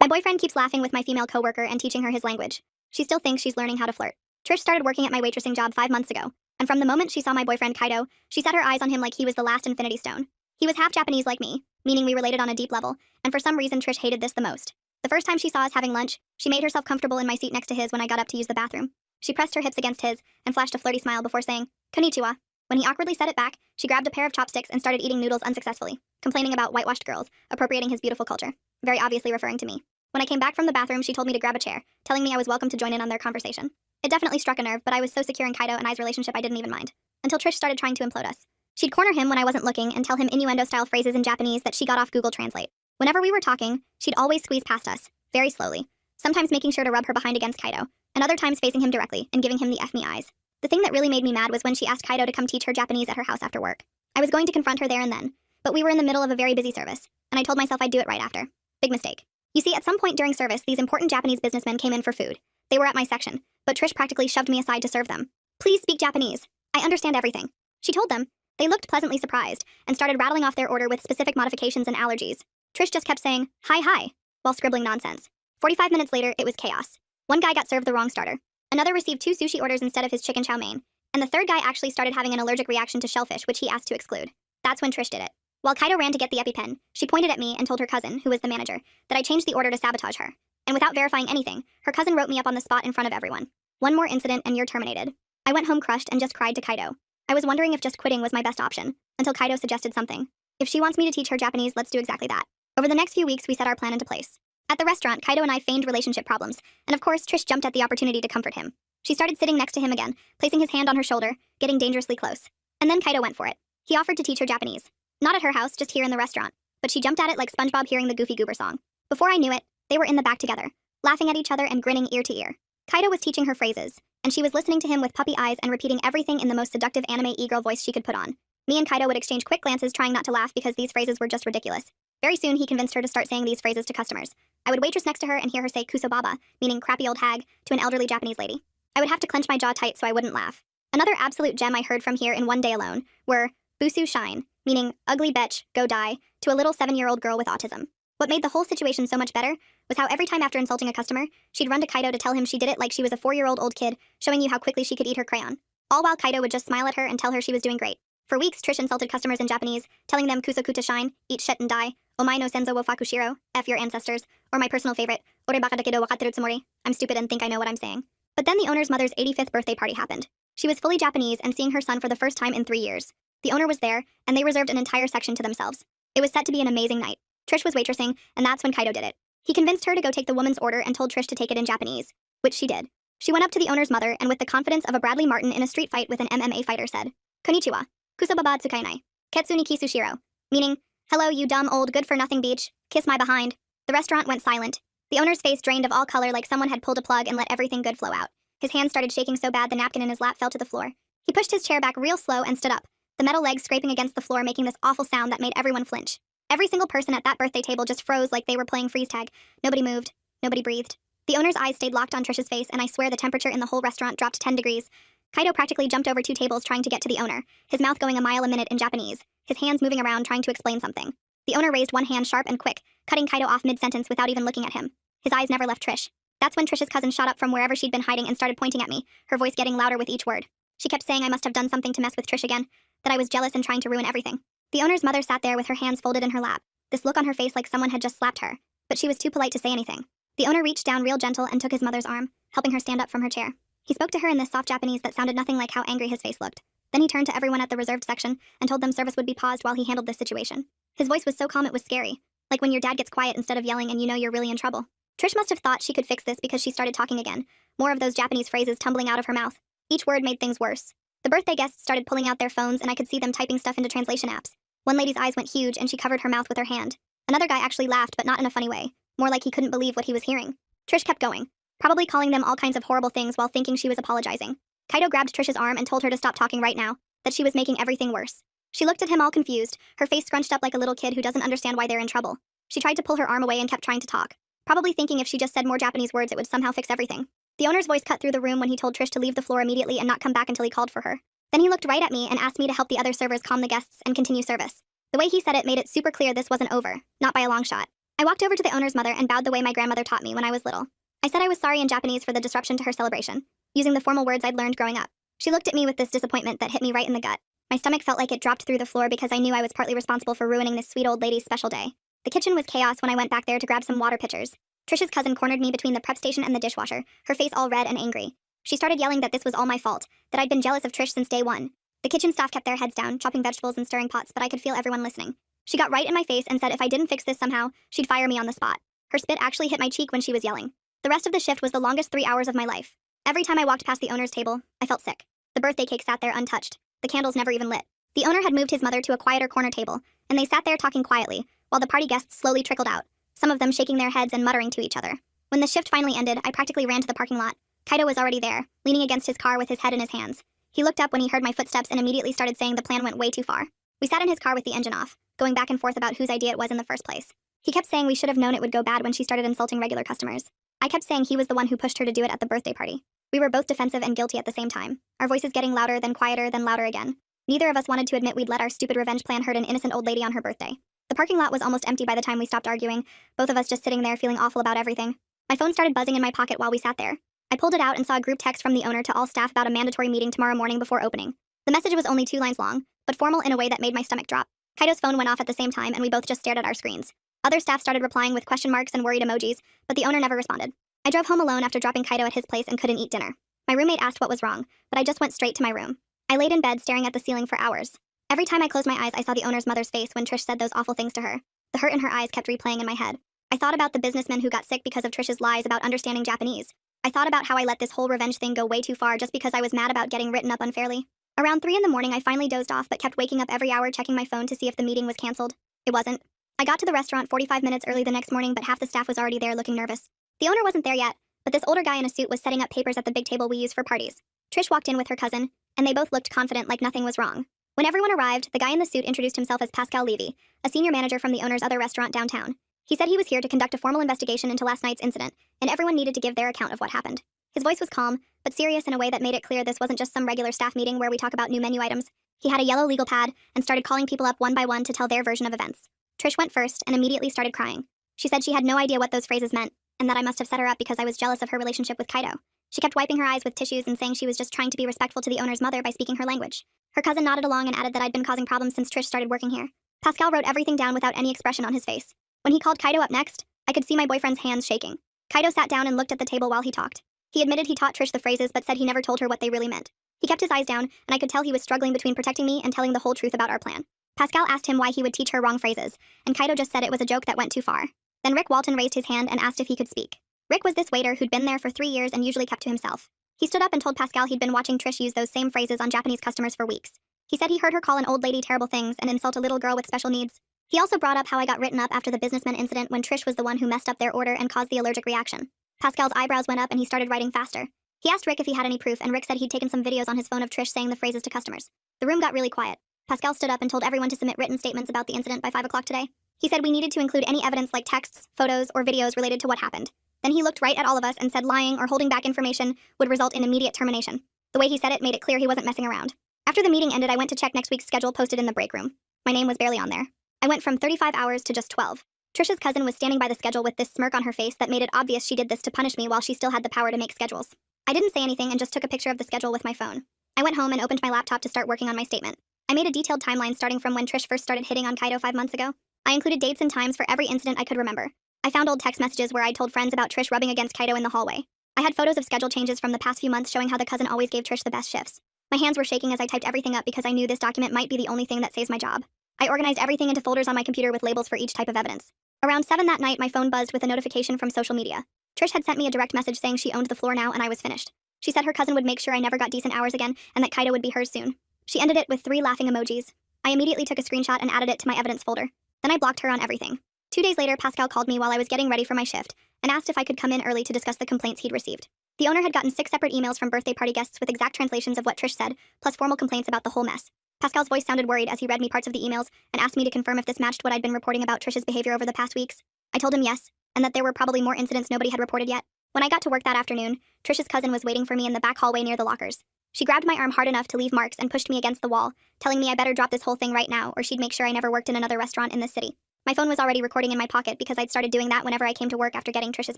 My boyfriend keeps laughing with my female coworker and teaching her his language. She still thinks she's learning how to flirt. Trish started working at my waitressing job 5 months ago, and from the moment she saw my boyfriend Kaido, she set her eyes on him like he was the last infinity stone. He was half Japanese like me, meaning we related on a deep level, and for some reason Trish hated this the most. The first time she saw us having lunch, she made herself comfortable in my seat next to his when I got up to use the bathroom. She pressed her hips against his and flashed a flirty smile before saying, "Konnichiwa." When he awkwardly said it back, she grabbed a pair of chopsticks and started eating noodles unsuccessfully, complaining about whitewashed girls, appropriating his beautiful culture, very obviously referring to me. When I came back from the bathroom, she told me to grab a chair, telling me I was welcome to join in on their conversation. It definitely struck a nerve, but I was so secure in Kaido and I's relationship I didn't even mind. Until Trish started trying to implode us. She'd corner him when I wasn't looking and tell him innuendo-style phrases in Japanese that she got off Google Translate. Whenever we were talking, she'd always squeeze past us, very slowly, sometimes making sure to rub her behind against Kaido, and other times facing him directly and giving him the F me eyes. The thing that really made me mad was when she asked Kaido to come teach her Japanese at her house after work. I was going to confront her there and then, but we were in the middle of a very busy service, and I told myself I'd do it right after. Big mistake. You see, at some point during service, these important Japanese businessmen came in for food. They were at my section, but Trish practically shoved me aside to serve them. "Please speak Japanese. I understand everything," she told them. They looked pleasantly surprised and started rattling off their order with specific modifications and allergies. Trish just kept saying, hi, while scribbling nonsense. 45 minutes later, it was chaos. One guy got served the wrong starter. Another received 2 sushi orders instead of his chicken chow mein. And the third guy actually started having an allergic reaction to shellfish, which he asked to exclude. That's when Trish did it. While Kaido ran to get the EpiPen, she pointed at me and told her cousin, who was the manager, that I changed the order to sabotage her. And without verifying anything, her cousin wrote me up on the spot in front of everyone. "One more incident and you're terminated." I went home crushed and just cried to Kaido. I was wondering if just quitting was my best option, until Kaido suggested something. If she wants me to teach her Japanese, let's do exactly that. Over the next few weeks, we set our plan into place. At the restaurant, Kaido and I feigned relationship problems, and of course, Trish jumped at the opportunity to comfort him. She started sitting next to him again, placing his hand on her shoulder, getting dangerously close. And then Kaido went for it. He offered to teach her Japanese. Not at her house, just here in the restaurant. But she jumped at it like SpongeBob hearing the Goofy Goober song. Before I knew it, they were in the back together, laughing at each other and grinning ear to ear. Kaido was teaching her phrases, and she was listening to him with puppy eyes and repeating everything in the most seductive anime e-girl voice she could put on. Me and Kaido would exchange quick glances trying not to laugh because these phrases were just ridiculous. Very soon, he convinced her to start saying these phrases to customers. I would waitress next to her and hear her say "kusobaba," meaning crappy old hag, to an elderly Japanese lady. I would have to clench my jaw tight so I wouldn't laugh. Another absolute gem I heard from here in one day alone were "busu shine," meaning ugly betch, go die, to a little 7-year-old girl with autism. What made the whole situation so much better was how every time after insulting a customer, she'd run to Kaido to tell him she did it like she was a 4-year-old old kid, showing you how quickly she could eat her crayon. All while Kaido would just smile at her and tell her she was doing great. For weeks, Trish insulted customers in Japanese, telling them "kusokuta shine," eat shit and die, "omae no senzo wo fakushiro," F your ancestors, or my personal favorite, "ore baka dakedo wakateru tsumori," I'm stupid and think I know what I'm saying. But then the owner's mother's 85th birthday party happened. She was fully Japanese and seeing her son for the first time in 3 years. The owner was there, and they reserved an entire section to themselves. It was set to be an amazing night. Trish was waitressing, and that's when Kaido did it. He convinced her to go take the woman's order and told Trish to take it in Japanese, which she did. She went up to the owner's mother and with the confidence of a Bradley Martin in a street fight with an MMA fighter said, "Konnichiwa, kusobaba tsukainai, ketsu ni kisushiro," meaning, "Hello, you dumb old good-for-nothing beach, kiss my behind." The restaurant went silent. The owner's face drained of all color like someone had pulled a plug and let everything good flow out. His hands started shaking so bad the napkin in his lap fell to the floor. He pushed his chair back real slow and stood up, the metal legs scraping against the floor making this awful sound that made everyone flinch. Every single person at that birthday table just froze like they were playing freeze tag. Nobody moved. Nobody breathed. The owner's eyes stayed locked on Trish's face, and I swear the temperature in the whole restaurant dropped 10 degrees. Kaido practically jumped over 2 tables trying to get to the owner, his mouth going a mile a minute in Japanese, his hands moving around trying to explain something. The owner raised one hand sharp and quick, cutting Kaido off mid-sentence without even looking at him. His eyes never left Trish. That's when Trish's cousin shot up from wherever she'd been hiding and started pointing at me, her voice getting louder with each word. She kept saying I must have done something to mess with Trish again, that I was jealous and trying to ruin everything. The owner's mother sat there with her hands folded in her lap, this look on her face like someone had just slapped her, but she was too polite to say anything. The owner reached down real gentle and took his mother's arm, helping her stand up from her chair. He spoke to her in this soft Japanese that sounded nothing like how angry his face looked. Then he turned to everyone at the reserved section and told them service would be paused while he handled this situation. His voice was so calm it was scary, like when your dad gets quiet instead of yelling and you know you're really in trouble. Trish must have thought she could fix this because she started talking again, more of those Japanese phrases tumbling out of her mouth. Each word made things worse. The birthday guests started pulling out their phones and I could see them typing stuff into translation apps. One lady's eyes went huge and she covered her mouth with her hand. Another guy actually laughed, but not in a funny way, more like he couldn't believe what he was hearing. Trish kept going, probably calling them all kinds of horrible things while thinking she was apologizing. Kaido grabbed Trish's arm and told her to stop talking right now, that she was making everything worse. She looked at him all confused, her face scrunched up like a little kid who doesn't understand why they're in trouble. She tried to pull her arm away and kept trying to talk, probably thinking if she just said more Japanese words it would somehow fix everything. The owner's voice cut through the room when he told Trish to leave the floor immediately and not come back until he called for her. Then he looked right at me and asked me to help the other servers calm the guests and continue service. The way he said it made it super clear this wasn't over, not by a long shot. I walked over to the owner's mother and bowed the way my grandmother taught me when I was little. I said I was sorry in Japanese for the disruption to her celebration, using the formal words I'd learned growing up. She looked at me with this disappointment that hit me right in the gut. My stomach felt like it dropped through the floor because I knew I was partly responsible for ruining this sweet old lady's special day. The kitchen was chaos when I went back there to grab some water pitchers. Trish's cousin cornered me between the prep station and the dishwasher, her face all red and angry. She started yelling that this was all my fault, that I'd been jealous of Trish since day one. The kitchen staff kept their heads down, chopping vegetables and stirring pots, but I could feel everyone listening. She got right in my face and said if I didn't fix this somehow, she'd fire me on the spot. Her spit actually hit my cheek when she was yelling. The rest of the shift was the longest 3 hours of my life. Every time I walked past the owner's table, I felt sick. The birthday cake sat there untouched. The candles never even lit. The owner had moved his mother to a quieter corner table, and they sat there talking quietly, while the party guests slowly trickled out, some of them shaking their heads and muttering to each other. When the shift finally ended, I practically ran to the parking lot. Kaido was already there, leaning against his car with his head in his hands. He looked up when he heard my footsteps and immediately started saying the plan went way too far. We sat in his car with the engine off, going back and forth about whose idea it was in the first place. He kept saying we should have known it would go bad when she started insulting regular customers. I kept saying he was the one who pushed her to do it at the birthday party. We were both defensive and guilty at the same time, our voices getting louder, then quieter, then louder again. Neither of us wanted to admit we'd let our stupid revenge plan hurt an innocent old lady on her birthday. The parking lot was almost empty by the time we stopped arguing, both of us just sitting there feeling awful about everything. My phone started buzzing in my pocket while we sat there. I pulled it out and saw a group text from the owner to all staff about a mandatory meeting tomorrow morning before opening. The message was only 2 lines long, but formal in a way that made my stomach drop. Kaido's phone went off at the same time and we both just stared at our screens. Other staff started replying with question marks and worried emojis, but the owner never responded. I drove home alone after dropping Kaido at his place and couldn't eat dinner. My roommate asked what was wrong, but I just went straight to my room. I laid in bed staring at the ceiling for hours. Every time I closed my eyes, I saw the owner's mother's face when Trish said those awful things to her. The hurt in her eyes kept replaying in my head. I thought about the businessman who got sick because of Trish's lies about understanding Japanese. I thought about how I let this whole revenge thing go way too far just because I was mad about getting written up unfairly. Around 3 in the morning, I finally dozed off but kept waking up every hour checking my phone to see if the meeting was canceled. It wasn't. I got to the restaurant 45 minutes early the next morning, but half the staff was already there looking nervous. The owner wasn't there yet, but this older guy in a suit was setting up papers at the big table we use for parties. Trish walked in with her cousin, and they both looked confident like nothing was wrong. When everyone arrived, the guy in the suit introduced himself as Pascal Levy, a senior manager from the owner's other restaurant downtown. He said he was here to conduct a formal investigation into last night's incident, and everyone needed to give their account of what happened. His voice was calm, but serious in a way that made it clear this wasn't just some regular staff meeting where we talk about new menu items. He had a yellow legal pad and started calling people up one by one to tell their version of events. Trish went first and immediately started crying. She said she had no idea what those phrases meant, and that I must have set her up because I was jealous of her relationship with Kaido. She kept wiping her eyes with tissues and saying she was just trying to be respectful to the owner's mother by speaking her language. Her cousin nodded along and added that I'd been causing problems since Trish started working here. Pascal wrote everything down without any expression on his face. When he called Kaido up next, I could see my boyfriend's hands shaking. Kaido sat down and looked at the table while he talked. He admitted he taught Trish the phrases but said he never told her what they really meant. He kept his eyes down, and I could tell he was struggling between protecting me and telling the whole truth about our plan. Pascal asked him why he would teach her wrong phrases, and Kaido just said it was a joke that went too far. Then Rick Walton raised his hand and asked if he could speak. Rick was this waiter who'd been there for 3 years and usually kept to himself. He stood up and told Pascal he'd been watching Trish use those same phrases on Japanese customers for weeks. He said he heard her call an old lady terrible things and insult a little girl with special needs. He also brought up how I got written up after the businessman incident when Trish was the one who messed up their order and caused the allergic reaction. Pascal's eyebrows went up and he started writing faster. He asked Rick if he had any proof, and Rick said he'd taken some videos on his phone of Trish saying the phrases to customers. The room got really quiet. Pascal stood up and told everyone to submit written statements about the incident by 5 o'clock today. He said we needed to include any evidence like texts, photos, or videos related to what happened. Then he looked right at all of us and said lying or holding back information would result in immediate termination. The way he said it made it clear he wasn't messing around. After the meeting ended, I went to check next week's schedule posted in the break room. My name was barely on there. I went from 35 hours to just 12. Trish's cousin was standing by the schedule with this smirk on her face that made it obvious she did this to punish me while she still had the power to make schedules. I didn't say anything and just took a picture of the schedule with my phone. I went home and opened my laptop to start working on my statement. I made a detailed timeline starting from when Trish first started hitting on Kaido 5 months ago. I included dates and times for every incident I could remember. I found old text messages where I told friends about Trish rubbing against Kaido in the hallway. I had photos of schedule changes from the past few months showing how the cousin always gave Trish the best shifts. My hands were shaking as I typed everything up because I knew this document might be the only thing that saves my job. I organized everything into folders on my computer with labels for each type of evidence. Around 7 that night, my phone buzzed with a notification from social media. Trish had sent me a direct message saying she owned the floor now and I was finished. She said her cousin would make sure I never got decent hours again and that Kaido would be hers soon. She ended it with 3 laughing emojis. I immediately took a screenshot and added it to my evidence folder. Then I blocked her on everything. 2 days later, Pascal called me while I was getting ready for my shift and asked if I could come in early to discuss the complaints he'd received. The owner had gotten 6 separate emails from birthday party guests with exact translations of what Trish said, plus formal complaints about the whole mess. Pascal's voice sounded worried as he read me parts of the emails and asked me to confirm if this matched what I'd been reporting about Trish's behavior over the past weeks. I told him yes, and that there were probably more incidents nobody had reported yet. When I got to work that afternoon, Trish's cousin was waiting for me in the back hallway near the lockers. She grabbed my arm hard enough to leave marks and pushed me against the wall, telling me I better drop this whole thing right now or she'd make sure I never worked in another restaurant in this city. My phone was already recording in my pocket because I'd started doing that whenever I came to work after getting Trish's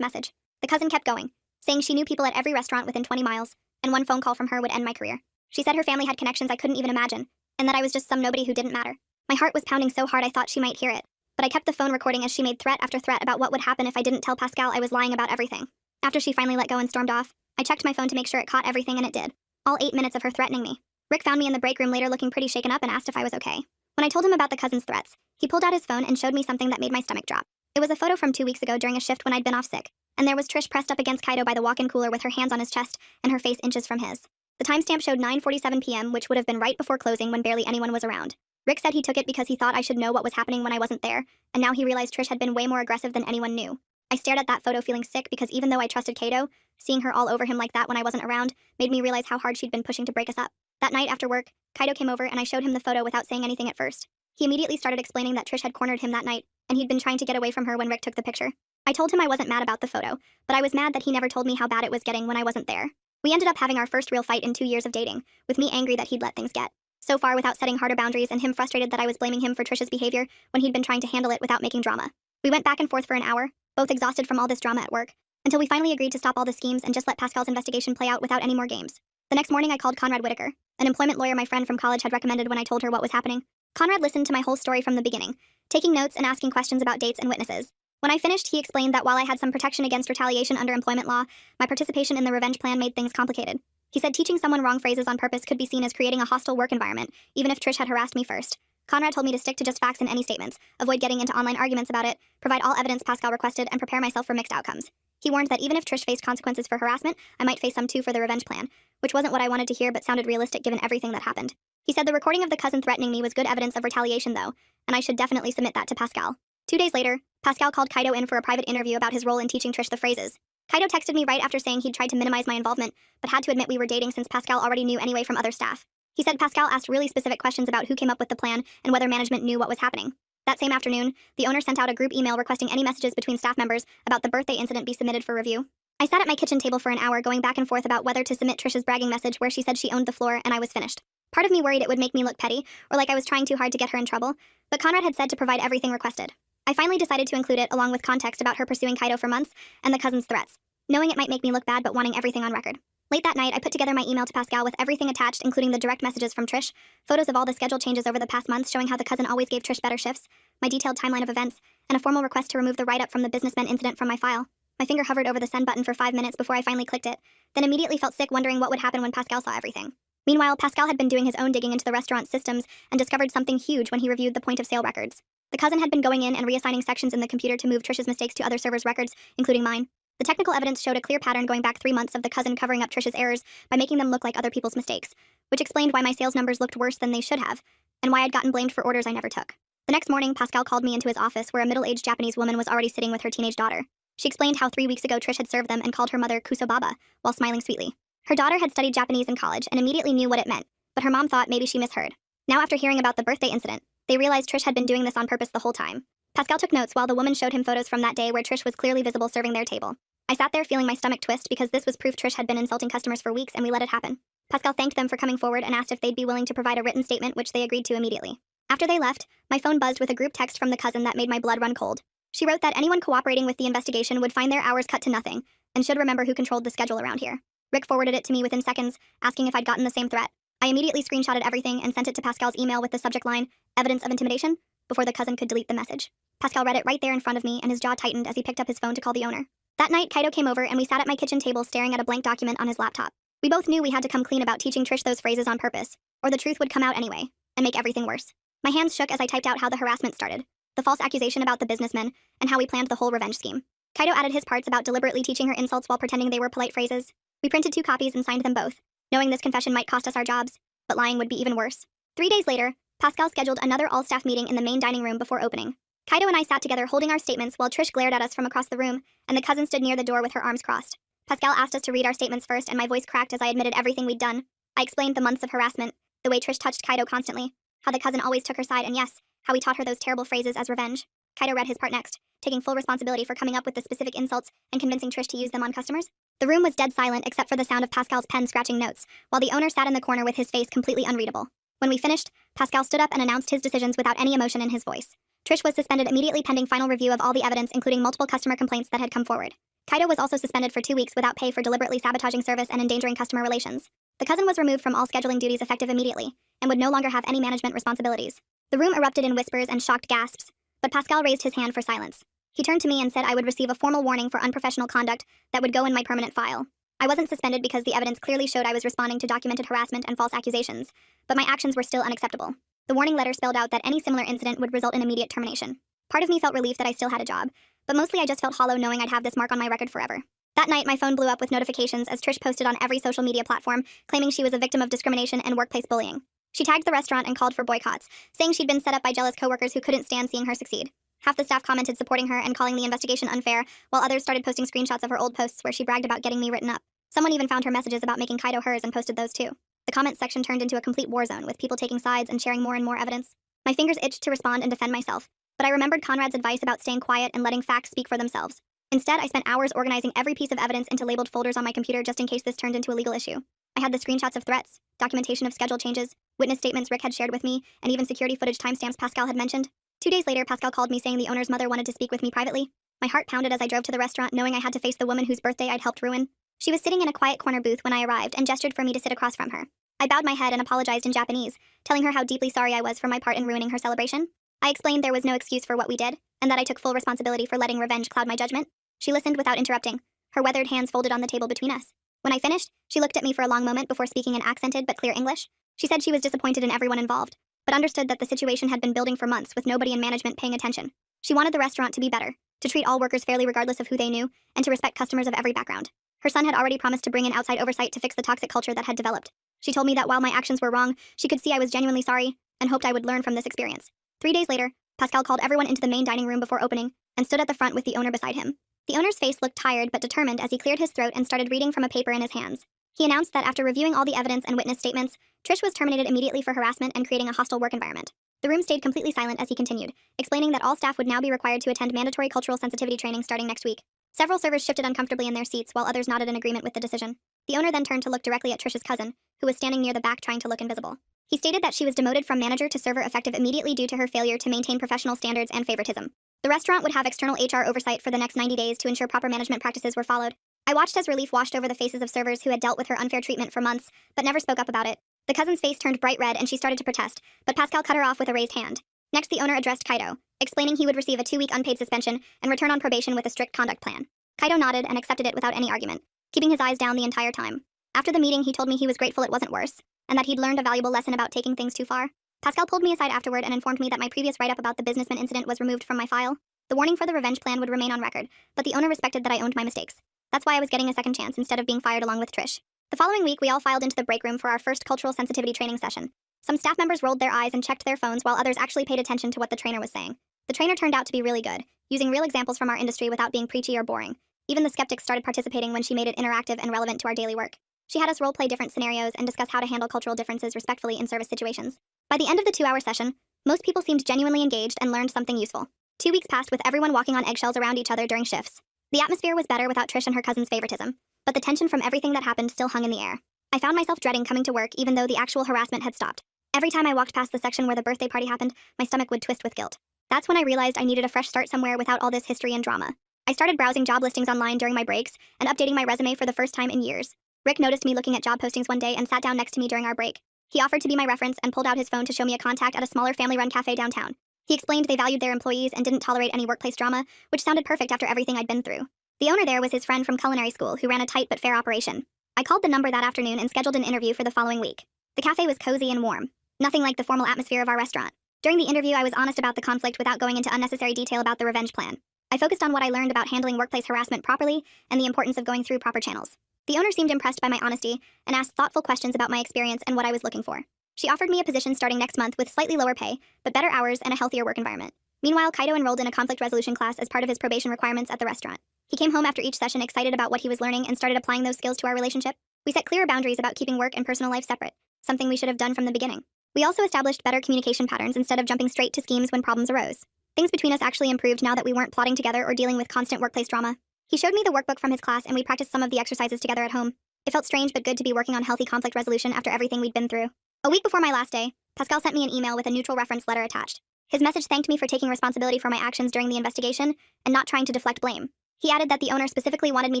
message. The cousin kept going, saying she knew people at every restaurant within 20 miles, and one phone call from her would end my career. She said her family had connections I couldn't even imagine, and that I was just some nobody who didn't matter. My heart was pounding so hard I thought she might hear it, but I kept the phone recording as she made threat after threat about what would happen if I didn't tell Pascal I was lying about everything. After she finally let go and stormed off, I checked my phone to make sure it caught everything, and it did. All 8 minutes of her threatening me. Rick found me in the break room later looking pretty shaken up and asked if I was okay. When I told him about the cousin's threats, he pulled out his phone and showed me something that made my stomach drop. It was a photo from 2 weeks ago during a shift when I'd been off sick, and there was Trish pressed up against Kaido by the walk-in cooler with her hands on his chest and her face inches from his. The timestamp showed 9:47 p.m., which would have been right before closing when barely anyone was around. Rick said he took it because he thought I should know what was happening when I wasn't there, and now he realized Trish had been way more aggressive than anyone knew. I stared at that photo feeling sick because even though I trusted Kaido, seeing her all over him like that when I wasn't around made me realize how hard she'd been pushing to break us up. That night after work, Kaido came over and I showed him the photo without saying anything at first. He immediately started explaining that Trish had cornered him that night, and he'd been trying to get away from her when Rick took the picture. I told him I wasn't mad about the photo, but I was mad that he never told me how bad it was getting when I wasn't there. We ended up having our first real fight in 2 years of dating, with me angry that he'd let things get so far without setting harder boundaries and him frustrated that I was blaming him for Trish's behavior when he'd been trying to handle it without making drama. We went back and forth for an hour, both exhausted from all this drama at work, until we finally agreed to stop all the schemes and just let Pascal's investigation play out without any more games. The next morning I called Conrad Whitaker, an employment lawyer my friend from college had recommended when I told her what was happening. Conrad listened to my whole story from the beginning, taking notes and asking questions about dates and witnesses. When I finished, he explained that while I had some protection against retaliation under employment law, my participation in the revenge plan made things complicated. He said teaching someone wrong phrases on purpose could be seen as creating a hostile work environment, even if Trish had harassed me first. Conrad told me to stick to just facts in any statements, avoid getting into online arguments about it, provide all evidence Pascal requested, and prepare myself for mixed outcomes. He warned that even if Trish faced consequences for harassment, I might face some too for the revenge plan, which wasn't what I wanted to hear but sounded realistic given everything that happened. He said the recording of the cousin threatening me was good evidence of retaliation though, and I should definitely submit that to Pascal. 2 days later, Pascal called Kaido in for a private interview about his role in teaching Trish the phrases. Kaido texted me right after saying he'd tried to minimize my involvement, but had to admit we were dating since Pascal already knew anyway from other staff. He said Pascal asked really specific questions about who came up with the plan and whether management knew what was happening. That same afternoon, the owner sent out a group email requesting any messages between staff members about the birthday incident be submitted for review. I sat at my kitchen table for an hour going back and forth about whether to submit Trish's bragging message where she said she owned the floor and I was finished. Part of me worried it would make me look petty, or like I was trying too hard to get her in trouble, but Conrad had said to provide everything requested. I finally decided to include it along with context about her pursuing Kaido for months and the cousin's threats, knowing it might make me look bad but wanting everything on record. Late that night, I put together my email to Pascal with everything attached, including the direct messages from Trish, photos of all the schedule changes over the past months showing how the cousin always gave Trish better shifts, my detailed timeline of events, and a formal request to remove the write-up from the businessman incident from my file. My finger hovered over the send button for 5 minutes before I finally clicked it, then immediately felt sick wondering what would happen when Pascal saw everything. Meanwhile, Pascal had been doing his own digging into the restaurant's systems and discovered something huge when he reviewed the point-of-sale records. The cousin had been going in and reassigning sections in the computer to move Trish's mistakes to other servers' records, including mine. The technical evidence showed a clear pattern going back 3 months of the cousin covering up Trish's errors by making them look like other people's mistakes, which explained why my sales numbers looked worse than they should have, and why I'd gotten blamed for orders I never took. The next morning, Pascal called me into his office where a middle-aged Japanese woman was already sitting with her teenage daughter. She explained how 3 weeks ago Trish had served them and called her mother Kusobaba, while smiling sweetly. Her daughter had studied Japanese in college and immediately knew what it meant, but her mom thought maybe she misheard. Now after hearing about the birthday incident, they realized Trish had been doing this on purpose the whole time. Pascal took notes while the woman showed him photos from that day where Trish was clearly visible serving their table. I sat there feeling my stomach twist because this was proof Trish had been insulting customers for weeks and we let it happen. Pascal thanked them for coming forward and asked if they'd be willing to provide a written statement, which they agreed to immediately. After they left, my phone buzzed with a group text from the cousin that made my blood run cold. She wrote that anyone cooperating with the investigation would find their hours cut to nothing, and should remember who controlled the schedule around here. Rick forwarded it to me within seconds, asking if I'd gotten the same threat. I immediately screenshotted everything and sent it to Pascal's email with the subject line, "Evidence of intimidation," before the cousin could delete the message. Pascal read it right there in front of me and his jaw tightened as he picked up his phone to call the owner. That night, Kaido came over and we sat at my kitchen table staring at a blank document on his laptop. We both knew we had to come clean about teaching Trish those phrases on purpose, or the truth would come out anyway, and make everything worse. My hands shook as I typed out how the harassment started, the false accusation about the businessmen, and how we planned the whole revenge scheme. Kaido added his parts about deliberately teaching her insults while pretending they were polite phrases. We printed 2 copies and signed them both, knowing this confession might cost us our jobs, but lying would be even worse. 3 days later, Pascal scheduled another all-staff meeting in the main dining room before opening. Kaido and I sat together holding our statements while Trish glared at us from across the room, and the cousin stood near the door with her arms crossed. Pascal asked us to read our statements first, and my voice cracked as I admitted everything we'd done. I explained the months of harassment, the way Trish touched Kaido constantly, how the cousin always took her side, and yes, how he taught her those terrible phrases as revenge. Kaido read his part next, taking full responsibility for coming up with the specific insults and convincing Trish to use them on customers. The room was dead silent except for the sound of Pascal's pen scratching notes, while the owner sat in the corner with his face completely unreadable. When we finished, Pascal stood up and announced his decisions without any emotion in his voice. Trish was suspended immediately pending final review of all the evidence, including multiple customer complaints that had come forward. Kaido was also suspended for 2 weeks without pay for deliberately sabotaging service and endangering customer relations. The cousin was removed from all scheduling duties effective immediately, and would no longer have any management responsibilities. The room erupted in whispers and shocked gasps, but Pascal raised his hand for silence. He turned to me and said I would receive a formal warning for unprofessional conduct that would go in my permanent file. I wasn't suspended because the evidence clearly showed I was responding to documented harassment and false accusations, but my actions were still unacceptable. The warning letter spelled out that any similar incident would result in immediate termination. Part of me felt relief that I still had a job, but mostly I just felt hollow knowing I'd have this mark on my record forever. That night, my phone blew up with notifications as Trish posted on every social media platform, claiming she was a victim of discrimination and workplace bullying. She tagged the restaurant and called for boycotts, saying she'd been set up by jealous coworkers who couldn't stand seeing her succeed. Half the staff commented supporting her and calling the investigation unfair, while others started posting screenshots of her old posts where she bragged about getting me written up. Someone even found her messages about making Kaido hers and posted those too. The comments section turned into a complete war zone, with people taking sides and sharing more and more evidence. My fingers itched to respond and defend myself, but I remembered Conrad's advice about staying quiet and letting facts speak for themselves. Instead, I spent hours organizing every piece of evidence into labeled folders on my computer just in case this turned into a legal issue. I had the screenshots of threats, documentation of schedule changes, witness statements Rick had shared with me, and even security footage timestamps Pascal had mentioned. 2 days later, Pascal called me saying the owner's mother wanted to speak with me privately. My heart pounded as I drove to the restaurant, knowing I had to face the woman whose birthday I'd helped ruin. She was sitting in a quiet corner booth when I arrived and gestured for me to sit across from her. I bowed my head and apologized in Japanese, telling her how deeply sorry I was for my part in ruining her celebration. I explained there was no excuse for what we did, and that I took full responsibility for letting revenge cloud my judgment. She listened without interrupting, her weathered hands folded on the table between us. When I finished, she looked at me for a long moment before speaking in accented but clear English. She said she was disappointed in everyone involved, but understood that the situation had been building for months with nobody in management paying attention. She wanted the restaurant to be better, to treat all workers fairly regardless of who they knew, and to respect customers of every background. Her son had already promised to bring in outside oversight to fix the toxic culture that had developed. She told me that while my actions were wrong, she could see I was genuinely sorry, and hoped I would learn from this experience. 3 days later, Pascal called everyone into the main dining room before opening, and stood at the front with the owner beside him. The owner's face looked tired but determined as he cleared his throat and started reading from a paper in his hands. He announced that after reviewing all the evidence and witness statements, Trish was terminated immediately for harassment and creating a hostile work environment. The room stayed completely silent as he continued, explaining that all staff would now be required to attend mandatory cultural sensitivity training starting next week. Several servers shifted uncomfortably in their seats while others nodded in agreement with the decision. The owner then turned to look directly at Trish's cousin, who was standing near the back trying to look invisible. He stated that she was demoted from manager to server effective immediately due to her failure to maintain professional standards and favoritism. The restaurant would have external HR oversight for the next 90 days to ensure proper management practices were followed. I watched as relief washed over the faces of servers who had dealt with her unfair treatment for months, but never spoke up about it. The cousin's face turned bright red and she started to protest, but Pascal cut her off with a raised hand. Next, the owner addressed Kaido, explaining he would receive a 2-week unpaid suspension and return on probation with a strict conduct plan. Kaido nodded and accepted it without any argument, keeping his eyes down the entire time. After the meeting, he told me he was grateful it wasn't worse, and that he'd learned a valuable lesson about taking things too far. Pascal pulled me aside afterward and informed me that my previous write-up about the businessman incident was removed from my file. The warning for the revenge plan would remain on record, but the owner respected that I owned my mistakes. That's why I was getting a second chance instead of being fired along with Trish. The following week, we all filed into the break room for our first cultural sensitivity training session. Some staff members rolled their eyes and checked their phones while others actually paid attention to what the trainer was saying. The trainer turned out to be really good, using real examples from our industry without being preachy or boring. Even the skeptics started participating when she made it interactive and relevant to our daily work. She had us role-play different scenarios and discuss how to handle cultural differences respectfully in service situations. By the end of the 2-hour session, most people seemed genuinely engaged and learned something useful. 2 weeks passed with everyone walking on eggshells around each other during shifts. The atmosphere was better without Trish and her cousin's favoritism, but the tension from everything that happened still hung in the air. I found myself dreading coming to work even though the actual harassment had stopped. Every time I walked past the section where the birthday party happened, my stomach would twist with guilt. That's when I realized I needed a fresh start somewhere without all this history and drama. I started browsing job listings online during my breaks and updating my resume for the first time in years. Rick noticed me looking at job postings one day and sat down next to me during our break. He offered to be my reference and pulled out his phone to show me a contact at a smaller family-run cafe downtown. He explained they valued their employees and didn't tolerate any workplace drama, which sounded perfect after everything I'd been through. The owner there was his friend from culinary school who ran a tight but fair operation. I called the number that afternoon and scheduled an interview for the following week. The cafe was cozy and warm, nothing like the formal atmosphere of our restaurant. During the interview, I was honest about the conflict without going into unnecessary detail about the revenge plan. I focused on what I learned about handling workplace harassment properly and the importance of going through proper channels. The owner seemed impressed by my honesty and asked thoughtful questions about my experience and what I was looking for. She offered me a position starting next month with slightly lower pay, but better hours and a healthier work environment. Meanwhile, Kaido enrolled in a conflict resolution class as part of his probation requirements at the restaurant. He came home after each session excited about what he was learning and started applying those skills to our relationship. We set clearer boundaries about keeping work and personal life separate, something we should have done from the beginning. We also established better communication patterns instead of jumping straight to schemes when problems arose. Things between us actually improved now that we weren't plotting together or dealing with constant workplace drama. He showed me the workbook from his class and we practiced some of the exercises together at home. It felt strange but good to be working on healthy conflict resolution after everything we'd been through. A week before my last day, Pascal sent me an email with a neutral reference letter attached. His message thanked me for taking responsibility for my actions during the investigation and not trying to deflect blame. He added that the owner specifically wanted me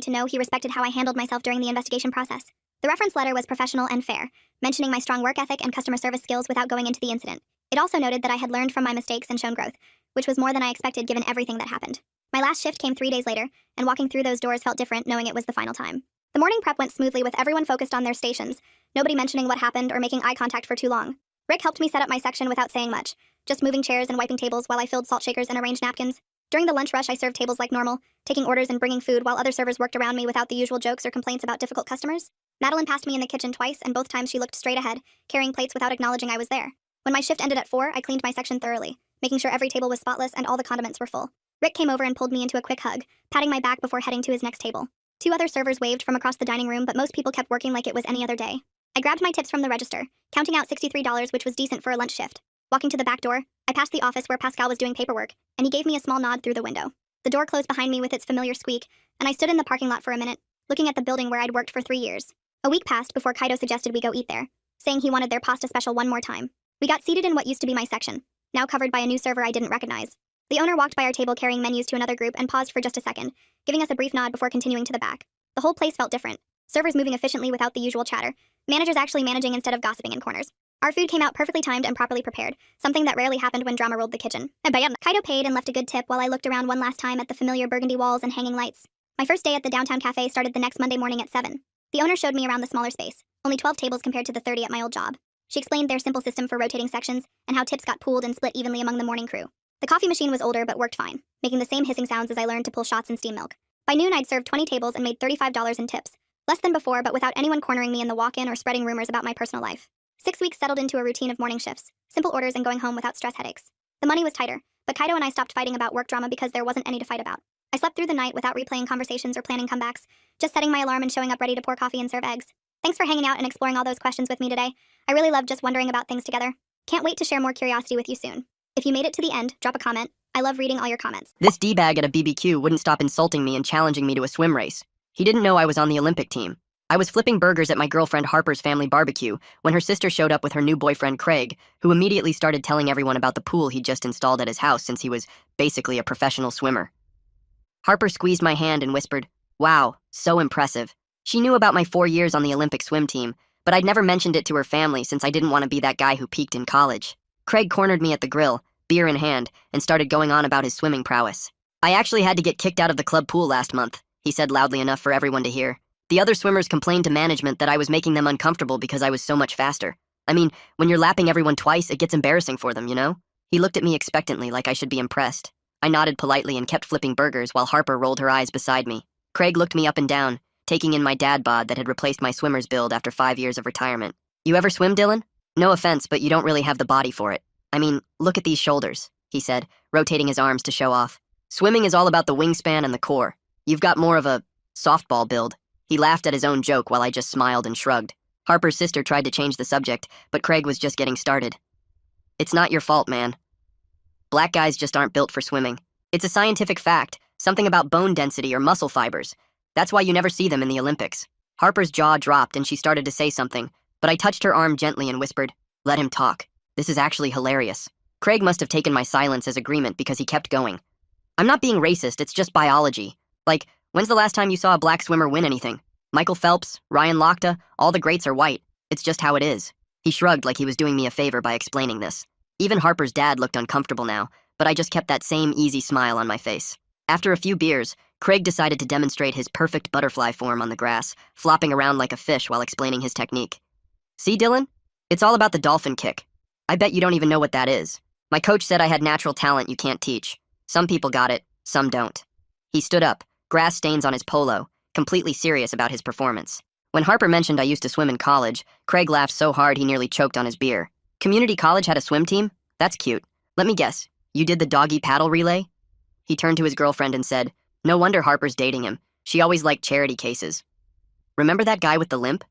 to know he respected how I handled myself during the investigation process. The reference letter was professional and fair, mentioning my strong work ethic and customer service skills without going into the incident. It also noted that I had learned from my mistakes and shown growth, which was more than I expected given everything that happened. My last shift came 3 days later, and walking through those doors felt different knowing it was the final time. The morning prep went smoothly with everyone focused on their stations, nobody mentioning what happened or making eye contact for too long. Rick helped me set up my section without saying much, just moving chairs and wiping tables while I filled salt shakers and arranged napkins. During the lunch rush, I served tables like normal, taking orders and bringing food while other servers worked around me without the usual jokes or complaints about difficult customers. Madeline passed me in the kitchen twice, and both times she looked straight ahead, carrying plates without acknowledging I was there. When my shift ended at 4, I cleaned my section thoroughly, making sure every table was spotless and all the condiments were full. Rick came over and pulled me into a quick hug, patting my back before heading to his next table. 2 other servers waved from across the dining room, but most people kept working like it was any other day. I grabbed my tips from the register, counting out $63, which was decent for a lunch shift. Walking to the back door, I passed the office where Pascal was doing paperwork, and he gave me a small nod through the window. The door closed behind me with its familiar squeak, and I stood in the parking lot for a minute, looking at the building where I'd worked for 3 years. A week passed before Kaido suggested we go eat there, saying he wanted their pasta special one more time. We got seated in what used to be my section, now covered by a new server I didn't recognize. The owner walked by our table carrying menus to another group and paused for just a second, giving us a brief nod before continuing to the back. The whole place felt different. Servers moving efficiently without the usual chatter. Managers actually managing instead of gossiping in corners. Our food came out perfectly timed and properly prepared, something that rarely happened when drama ruled the kitchen. Kaido paid and left a good tip while I looked around one last time at the familiar burgundy walls and hanging lights. My first day at the downtown cafe started the next Monday morning at 7. The owner showed me around the smaller space, only 12 tables compared to the 30 at my old job. She explained their simple system for rotating sections and how tips got pooled and split evenly among the morning crew. The coffee machine was older but worked fine, making the same hissing sounds as I learned to pull shots and steam milk. By noon, I'd served 20 tables and made $35 in tips. Less than before, but without anyone cornering me in the walk-in or spreading rumors about my personal life. 6 weeks settled into a routine of morning shifts, simple orders and going home without stress headaches. The money was tighter, but Kaido and I stopped fighting about work drama because there wasn't any to fight about. I slept through the night without replaying conversations or planning comebacks, just setting my alarm and showing up ready to pour coffee and serve eggs. Thanks for hanging out and exploring all those questions with me today. I really loved just wondering about things together. Can't wait to share more curiosity with you soon. If you made it to the end, drop a comment. I love reading all your comments. This D-bag at a BBQ wouldn't stop insulting me and challenging me to a swim race. He didn't know I was on the Olympic team. I was flipping burgers at my girlfriend Harper's family barbecue when her sister showed up with her new boyfriend Craig, who immediately started telling everyone about the pool he'd just installed at his house since he was basically a professional swimmer. Harper squeezed my hand and whispered, "Wow, so impressive." She knew about my 4 years on the Olympic swim team, but I'd never mentioned it to her family since I didn't want to be that guy who peaked in college. Craig cornered me at the grill, beer in hand, and started going on about his swimming prowess. "I actually had to get kicked out of the club pool last month," he said loudly enough for everyone to hear. "The other swimmers complained to management that I was making them uncomfortable because I was so much faster. I mean, when you're lapping everyone twice, it gets embarrassing for them, you know?" He looked at me expectantly like I should be impressed. I nodded politely and kept flipping burgers while Harper rolled her eyes beside me. Craig looked me up and down, taking in my dad bod that had replaced my swimmer's build after 5 years of retirement. "You ever swim, Dylan? No offense, but you don't really have the body for it. I mean, look at these shoulders," he said, rotating his arms to show off. "Swimming is all about the wingspan and the core. You've got more of a softball build." He laughed at his own joke while I just smiled and shrugged. Harper's sister tried to change the subject, but Craig was just getting started. "It's not your fault, man. Black guys just aren't built for swimming. It's a scientific fact, something about bone density or muscle fibers. That's why you never see them in the Olympics." Harper's jaw dropped and she started to say something, but I touched her arm gently and whispered, "Let him talk. This is actually hilarious." Craig must have taken my silence as agreement because he kept going. "I'm not being racist, it's just biology. Like, when's the last time you saw a black swimmer win anything? Michael Phelps, Ryan Lochte, all the greats are white. It's just how it is." He shrugged like he was doing me a favor by explaining this. Even Harper's dad looked uncomfortable now, but I just kept that same easy smile on my face. After a few beers, Craig decided to demonstrate his perfect butterfly form on the grass, flopping around like a fish while explaining his technique. "See, Dylan? It's all about the dolphin kick. I bet you don't even know what that is. My coach said I had natural talent you can't teach. Some people got it, some don't." He stood up, grass stains on his polo, completely serious about his performance. When Harper mentioned I used to swim in college, Craig laughed so hard he nearly choked on his beer. "Community college had a swim team? That's cute. Let me guess, you did the doggy paddle relay?" He turned to his girlfriend and said, "No wonder Harper's dating him. She always liked charity cases. Remember that guy with the limp?"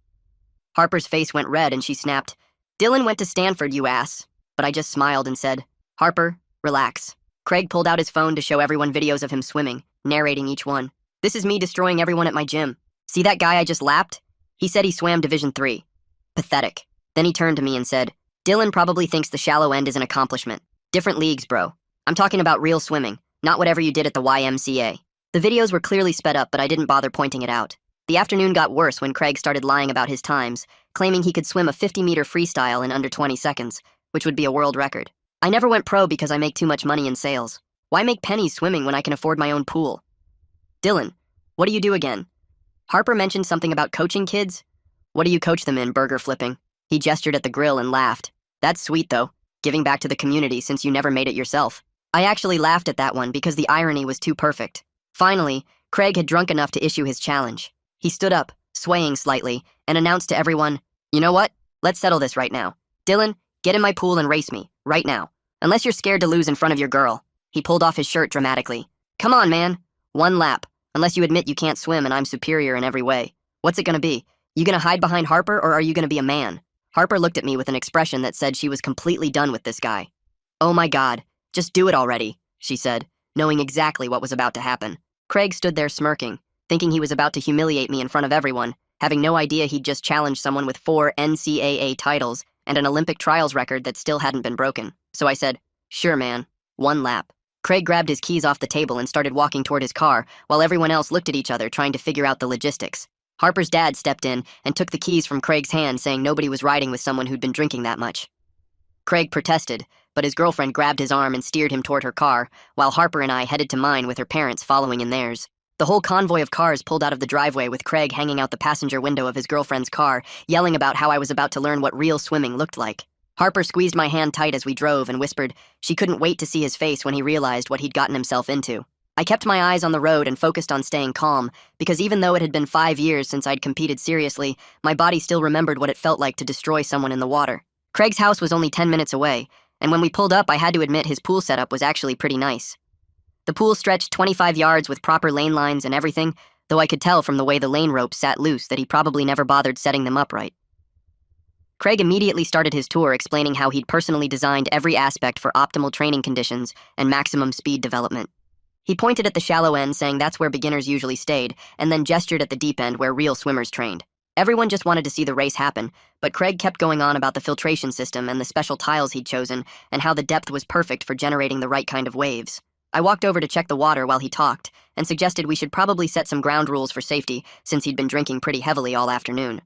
Harper's face went red and she snapped, "Dylan went to Stanford, you ass." But I just smiled and said, "Harper, relax." Craig pulled out his phone to show everyone videos of him swimming, narrating each one. "This is me destroying everyone at my gym. See that guy I just lapped? He said he swam Division 3. Pathetic." Then he turned to me and said, "Dylan probably thinks the shallow end is an accomplishment. Different leagues, bro. I'm talking about real swimming, not whatever you did at the YMCA. The videos were clearly sped up, but I didn't bother pointing it out. The afternoon got worse when Craig started lying about his times, claiming he could swim a 50-meter freestyle in under 20 seconds, which would be a world record. I never went pro because I make too much money in sales. Why make pennies swimming when I can afford my own pool? Dylan, what do you do again? Harper mentioned something about coaching kids. What do you coach them in, burger flipping? He gestured at the grill and laughed. That's sweet, though, giving back to the community since you never made it yourself. I actually laughed at that one because the irony was too perfect. Finally, Craig had drunk enough to issue his challenge. He stood up, swaying slightly, and announced to everyone, "You know what? Let's settle this right now. Dylan, get in my pool and race me, right now. Unless you're scared to lose in front of your girl." He pulled off his shirt dramatically. "Come on, man. 1 lap. Unless you admit you can't swim and I'm superior in every way. What's it gonna be? You gonna hide behind Harper, or are you gonna be a man?" Harper looked at me with an expression that said she was completely done with this guy. "Oh my God, just do it already," she said, knowing exactly what was about to happen. Craig stood there smirking, thinking he was about to humiliate me in front of everyone, having no idea he'd just challenged someone with 4 NCAA titles and an Olympic trials record that still hadn't been broken. So I said, "Sure, man. 1 lap." Craig grabbed his keys off the table and started walking toward his car, while everyone else looked at each other trying to figure out the logistics. Harper's dad stepped in and took the keys from Craig's hand, saying nobody was riding with someone who'd been drinking that much. Craig protested, but his girlfriend grabbed his arm and steered him toward her car, while Harper and I headed to mine with her parents following in theirs. The whole convoy of cars pulled out of the driveway with Craig hanging out the passenger window of his girlfriend's car, yelling about how I was about to learn what real swimming looked like. Harper squeezed my hand tight as we drove and whispered she couldn't wait to see his face when he realized what he'd gotten himself into. I kept my eyes on the road and focused on staying calm, because even though it had been 5 years since I'd competed seriously, my body still remembered what it felt like to destroy someone in the water. Craig's house was only 10 minutes away, and when we pulled up, I had to admit his pool setup was actually pretty nice. The pool stretched 25 yards with proper lane lines and everything, though I could tell from the way the lane ropes sat loose that he probably never bothered setting them up right. Craig immediately started his tour explaining how he'd personally designed every aspect for optimal training conditions and maximum speed development. He pointed at the shallow end, saying that's where beginners usually stayed, and then gestured at the deep end where real swimmers trained. Everyone just wanted to see the race happen, but Craig kept going on about the filtration system and the special tiles he'd chosen, and how the depth was perfect for generating the right kind of waves. I walked over to check the water while he talked, and suggested we should probably set some ground rules for safety, since he'd been drinking pretty heavily all afternoon.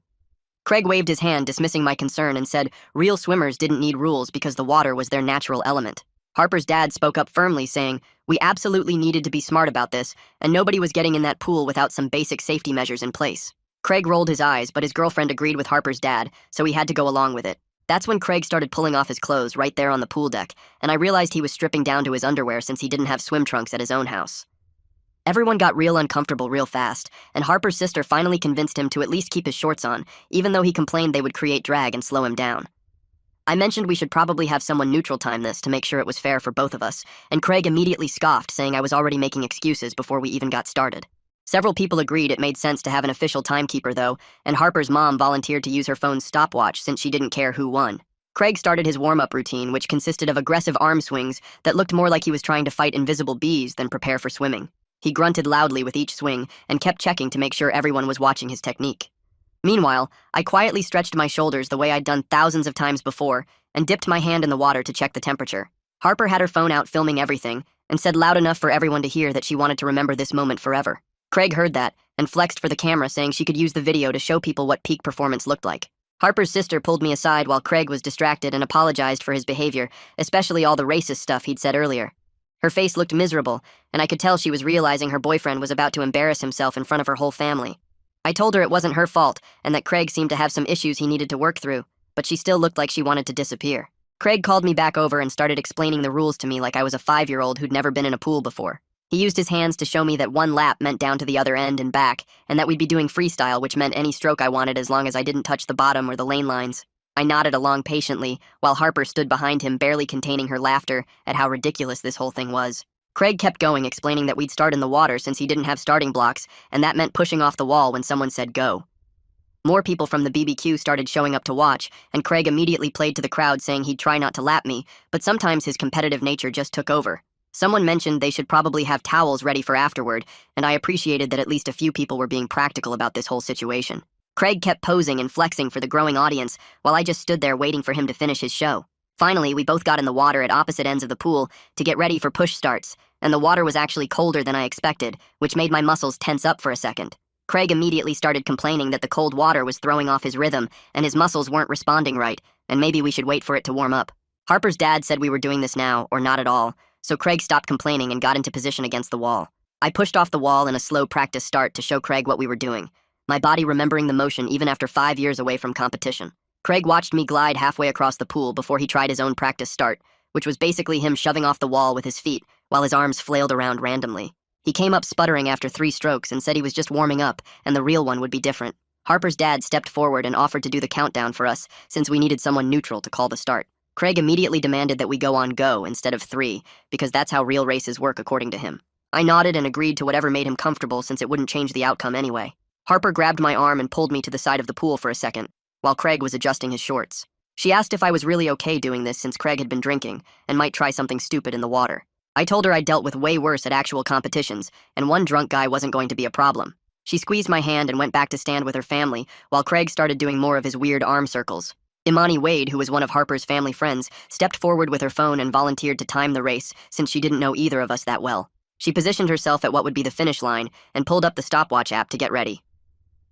Craig waved his hand, dismissing my concern, and said real swimmers didn't need rules because the water was their natural element. Harper's dad spoke up firmly, saying we absolutely needed to be smart about this, and nobody was getting in that pool without some basic safety measures in place. Craig rolled his eyes, but his girlfriend agreed with Harper's dad, so he had to go along with it. That's when Craig started pulling off his clothes right there on the pool deck, and I realized he was stripping down to his underwear since he didn't have swim trunks at his own house. Everyone got real uncomfortable real fast, and Harper's sister finally convinced him to at least keep his shorts on, even though he complained they would create drag and slow him down. I mentioned we should probably have someone neutral time this to make sure it was fair for both of us, and Craig immediately scoffed, saying I was already making excuses before we even got started. Several people agreed it made sense to have an official timekeeper, though, and Harper's mom volunteered to use her phone's stopwatch since she didn't care who won. Craig started his warm-up routine, which consisted of aggressive arm swings that looked more like he was trying to fight invisible bees than prepare for swimming. He grunted loudly with each swing and kept checking to make sure everyone was watching his technique. Meanwhile, I quietly stretched my shoulders the way I'd done thousands of times before and dipped my hand in the water to check the temperature. Harper had her phone out filming everything and said loud enough for everyone to hear that she wanted to remember this moment forever. Craig heard that and flexed for the camera, saying she could use the video to show people what peak performance looked like. Harper's sister pulled me aside while Craig was distracted and apologized for his behavior, especially all the racist stuff he'd said earlier. Her face looked miserable, and I could tell she was realizing her boyfriend was about to embarrass himself in front of her whole family. I told her it wasn't her fault and that Craig seemed to have some issues he needed to work through, but she still looked like she wanted to disappear. Craig called me back over and started explaining the rules to me like I was a 5-year-old who'd never been in a pool before. He used his hands to show me that 1 lap meant down to the other end and back, and that we'd be doing freestyle, which meant any stroke I wanted as long as I didn't touch the bottom or the lane lines. I nodded along patiently, while Harper stood behind him, barely containing her laughter at how ridiculous this whole thing was. Craig kept going, explaining that we'd start in the water since he didn't have starting blocks, and that meant pushing off the wall when someone said go. More people from the BBQ started showing up to watch, and Craig immediately played to the crowd, saying he'd try not to lap me, but sometimes his competitive nature just took over. Someone mentioned they should probably have towels ready for afterward, and I appreciated that at least a few people were being practical about this whole situation. Craig kept posing and flexing for the growing audience, while I just stood there waiting for him to finish his show. Finally, we both got in the water at opposite ends of the pool to get ready for push starts, and the water was actually colder than I expected, which made my muscles tense up for a second. Craig immediately started complaining that the cold water was throwing off his rhythm and his muscles weren't responding right, and maybe we should wait for it to warm up. Harper's dad said we were doing this now, or not at all, so Craig stopped complaining and got into position against the wall. I pushed off the wall in a slow practice start to show Craig what we were doing, my body remembering the motion even after 5 years away from competition. Craig watched me glide halfway across the pool before he tried his own practice start, which was basically him shoving off the wall with his feet while his arms flailed around randomly. He came up sputtering after 3 strokes and said he was just warming up and the real one would be different. Harper's dad stepped forward and offered to do the countdown for us since we needed someone neutral to call the start. Craig immediately demanded that we go on go instead of 3, because that's how real races work according to him. I nodded and agreed to whatever made him comfortable since it wouldn't change the outcome anyway. Harper grabbed my arm and pulled me to the side of the pool for a second, while Craig was adjusting his shorts. She asked if I was really okay doing this since Craig had been drinking and might try something stupid in the water. I told her I'd dealt with way worse at actual competitions, and one drunk guy wasn't going to be a problem. She squeezed my hand and went back to stand with her family, while Craig started doing more of his weird arm circles. Imani Wade, who was one of Harper's family friends, stepped forward with her phone and volunteered to time the race since she didn't know either of us that well. She positioned herself at what would be the finish line and pulled up the stopwatch app to get ready.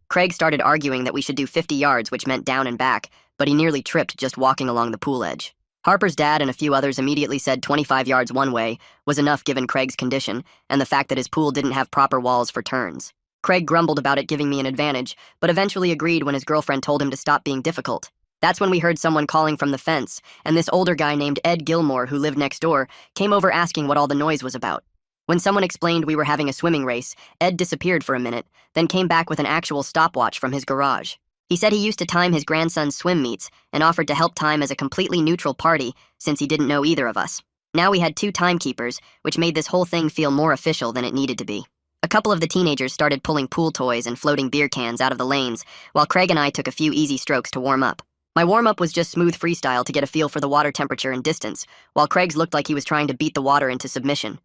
Craig started arguing that we should do 50 yards, which meant down and back, but he nearly tripped just walking along the pool edge. Harper's dad and a few others immediately said 25 yards one way was enough given Craig's condition and the fact that his pool didn't have proper walls for turns. Craig grumbled about it giving me an advantage, but eventually agreed when his girlfriend told him to stop being difficult. That's when we heard someone calling from the fence, and this older guy named Ed Gilmore, who lived next door, came over asking what all the noise was about. When someone explained we were having a swimming race, Ed disappeared for a minute, then came back with an actual stopwatch from his garage. He said he used to time his grandson's swim meets and offered to help time as a completely neutral party since he didn't know either of us. Now we had 2 timekeepers, which made this whole thing feel more official than it needed to be. A couple of the teenagers started pulling pool toys and floating beer cans out of the lanes, while Craig and I took a few easy strokes to warm up. My warm-up was just smooth freestyle to get a feel for the water temperature and distance, while Craig's looked like he was trying to beat the water into submission.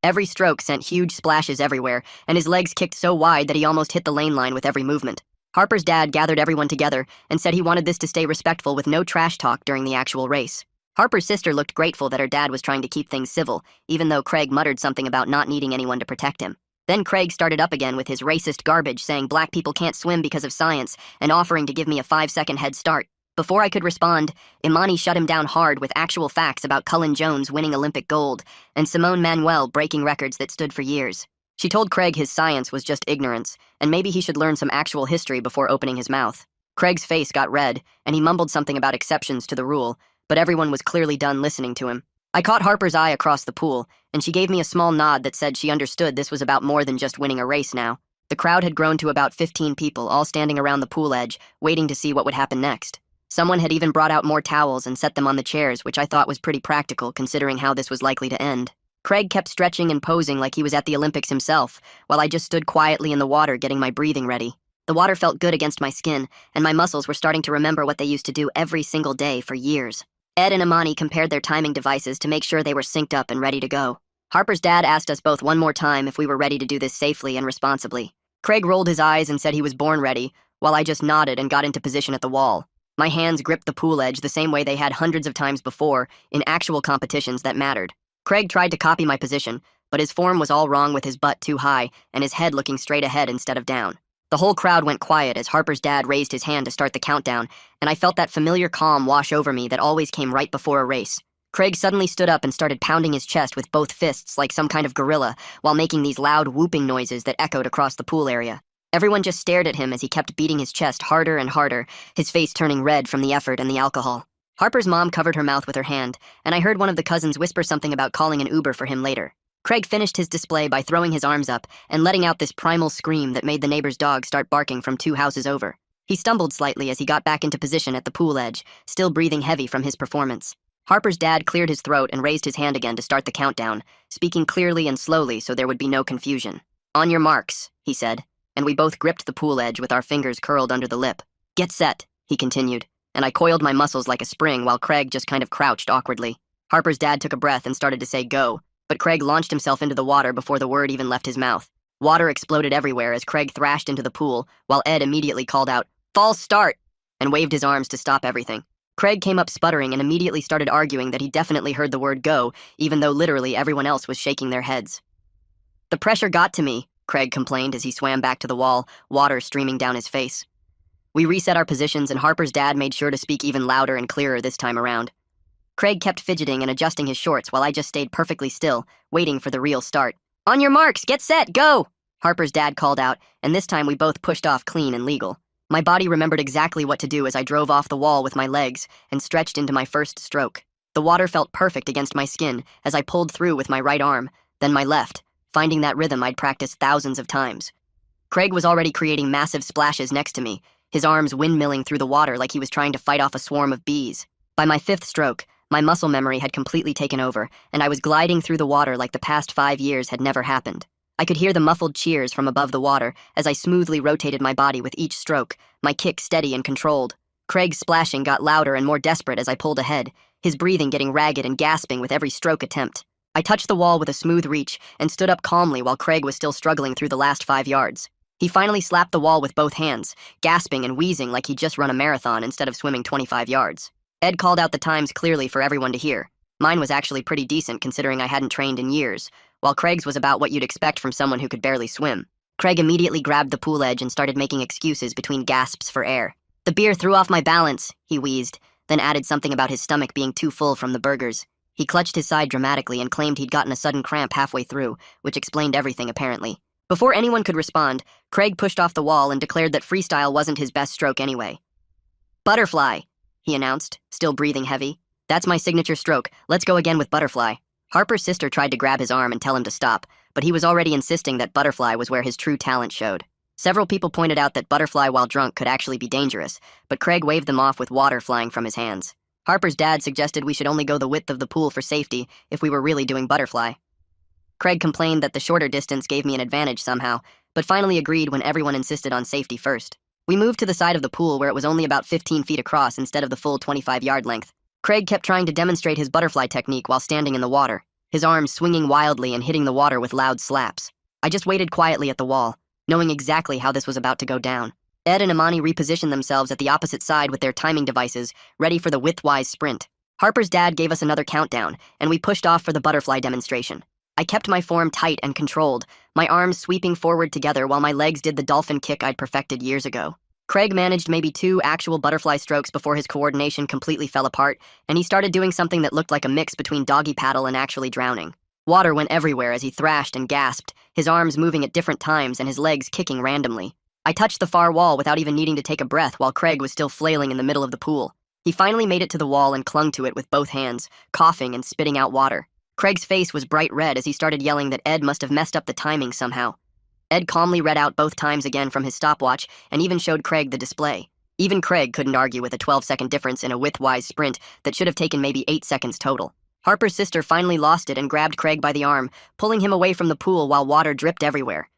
Every stroke sent huge splashes everywhere, and his legs kicked so wide that he almost hit the lane line with every movement. Harper's dad gathered everyone together and said he wanted this to stay respectful with no trash talk during the actual race. Harper's sister looked grateful that her dad was trying to keep things civil, even though Craig muttered something about not needing anyone to protect him. Then Craig started up again with his racist garbage saying black people can't swim because of science and offering to give me a 5-second head start. Before I could respond, Imani shut him down hard with actual facts about Cullen Jones winning Olympic gold and Simone Manuel breaking records that stood for years. She told Craig his science was just ignorance, and maybe he should learn some actual history before opening his mouth. Craig's face got red, and he mumbled something about exceptions to the rule, but everyone was clearly done listening to him. I caught Harper's eye across the pool, and she gave me a small nod that said she understood this was about more than just winning a race now. The crowd had grown to about 15 people, all standing around the pool edge, waiting to see what would happen next. Someone had even brought out more towels and set them on the chairs, which I thought was pretty practical considering how this was likely to end. Craig kept stretching and posing like he was at the Olympics himself, while I just stood quietly in the water getting my breathing ready. The water felt good against my skin, and my muscles were starting to remember what they used to do every single day for years. Ed and Imani compared their timing devices to make sure they were synced up and ready to go. Harper's dad asked us both one more time if we were ready to do this safely and responsibly. Craig rolled his eyes and said he was born ready, while I just nodded and got into position at the wall. My hands gripped the pool edge the same way they had hundreds of times before in actual competitions that mattered. Craig tried to copy my position, but his form was all wrong with his butt too high and his head looking straight ahead instead of down. The whole crowd went quiet as Harper's dad raised his hand to start the countdown, and I felt that familiar calm wash over me that always came right before a race. Craig suddenly stood up and started pounding his chest with both fists like some kind of gorilla while making these loud whooping noises that echoed across the pool area. Everyone just stared at him as he kept beating his chest harder and harder, his face turning red from the effort and the alcohol. Harper's mom covered her mouth with her hand, and I heard one of the cousins whisper something about calling an Uber for him later. Craig finished his display by throwing his arms up and letting out this primal scream that made the neighbor's dog start barking from 2 houses over. He stumbled slightly as he got back into position at the pool edge, still breathing heavy from his performance. Harper's dad cleared his throat and raised his hand again to start the countdown, speaking clearly and slowly so there would be no confusion. "On your marks," he said, and we both gripped the pool edge with our fingers curled under the lip. "Get set," he continued, and I coiled my muscles like a spring while Craig just kind of crouched awkwardly. Harper's dad took a breath and started to say go, but Craig launched himself into the water before the word even left his mouth. Water exploded everywhere as Craig thrashed into the pool, while Ed immediately called out, "False start!" and waved his arms to stop everything. Craig came up sputtering and immediately started arguing that he definitely heard the word go, even though literally everyone else was shaking their heads. The pressure got to me, Craig complained as he swam back to the wall, water streaming down his face. We reset our positions and Harper's dad made sure to speak even louder and clearer this time around. Craig kept fidgeting and adjusting his shorts while I just stayed perfectly still, waiting for the real start. "On your marks, get set, go!" Harper's dad called out, and this time we both pushed off clean and legal. My body remembered exactly what to do as I drove off the wall with my legs and stretched into my first stroke. The water felt perfect against my skin as I pulled through with my right arm, then my left, finding that rhythm I'd practiced thousands of times. Craig was already creating massive splashes next to me, his arms windmilling through the water like he was trying to fight off a swarm of bees. By my fifth stroke, my muscle memory had completely taken over, and I was gliding through the water like the past 5 years had never happened. I could hear the muffled cheers from above the water as I smoothly rotated my body with each stroke, my kick steady and controlled. Craig's splashing got louder and more desperate as I pulled ahead, his breathing getting ragged and gasping with every stroke attempt. I touched the wall with a smooth reach and stood up calmly while Craig was still struggling through the last 5 yards. He finally slapped the wall with both hands, gasping and wheezing like he'd just run a marathon instead of swimming 25 yards. Ed called out the times clearly for everyone to hear. Mine was actually pretty decent considering I hadn't trained in years, while Craig's was about what you'd expect from someone who could barely swim. Craig immediately grabbed the pool edge and started making excuses between gasps for air. "The beer threw off my balance," he wheezed, then added something about his stomach being too full from the burgers. He clutched his side dramatically and claimed he'd gotten a sudden cramp halfway through, which explained everything apparently. Before anyone could respond, Craig pushed off the wall and declared that freestyle wasn't his best stroke anyway. "Butterfly," he announced, still breathing heavy. "That's my signature stroke. Let's go again with butterfly." Harper's sister tried to grab his arm and tell him to stop, but he was already insisting that butterfly was where his true talent showed. Several people pointed out that butterfly while drunk could actually be dangerous, but Craig waved them off with water flying from his hands. Harper's dad suggested we should only go the width of the pool for safety if we were really doing butterfly. Craig complained that the shorter distance gave me an advantage somehow, but finally agreed when everyone insisted on safety first. We moved to the side of the pool where it was only about 15 feet across instead of the full 25-yard length. Craig kept trying to demonstrate his butterfly technique while standing in the water, his arms swinging wildly and hitting the water with loud slaps. I just waited quietly at the wall, knowing exactly how this was about to go down. Ed and Imani repositioned themselves at the opposite side with their timing devices, ready for the widthwise sprint. Harper's dad gave us another countdown, and we pushed off for the butterfly demonstration. I kept my form tight and controlled, my arms sweeping forward together while my legs did the dolphin kick I'd perfected years ago. Craig managed maybe 2 actual butterfly strokes before his coordination completely fell apart, and he started doing something that looked like a mix between doggy paddle and actually drowning. Water went everywhere as he thrashed and gasped, his arms moving at different times and his legs kicking randomly. I touched the far wall without even needing to take a breath while Craig was still flailing in the middle of the pool. He finally made it to the wall and clung to it with both hands, coughing and spitting out water. Craig's face was bright red as he started yelling that Ed must have messed up the timing somehow. Ed calmly read out both times again from his stopwatch and even showed Craig the display. Even Craig couldn't argue with a 12-second difference in a widthwise sprint that should have taken maybe 8 seconds total. Harper's sister finally lost it and grabbed Craig by the arm, pulling him away from the pool while water dripped everywhere.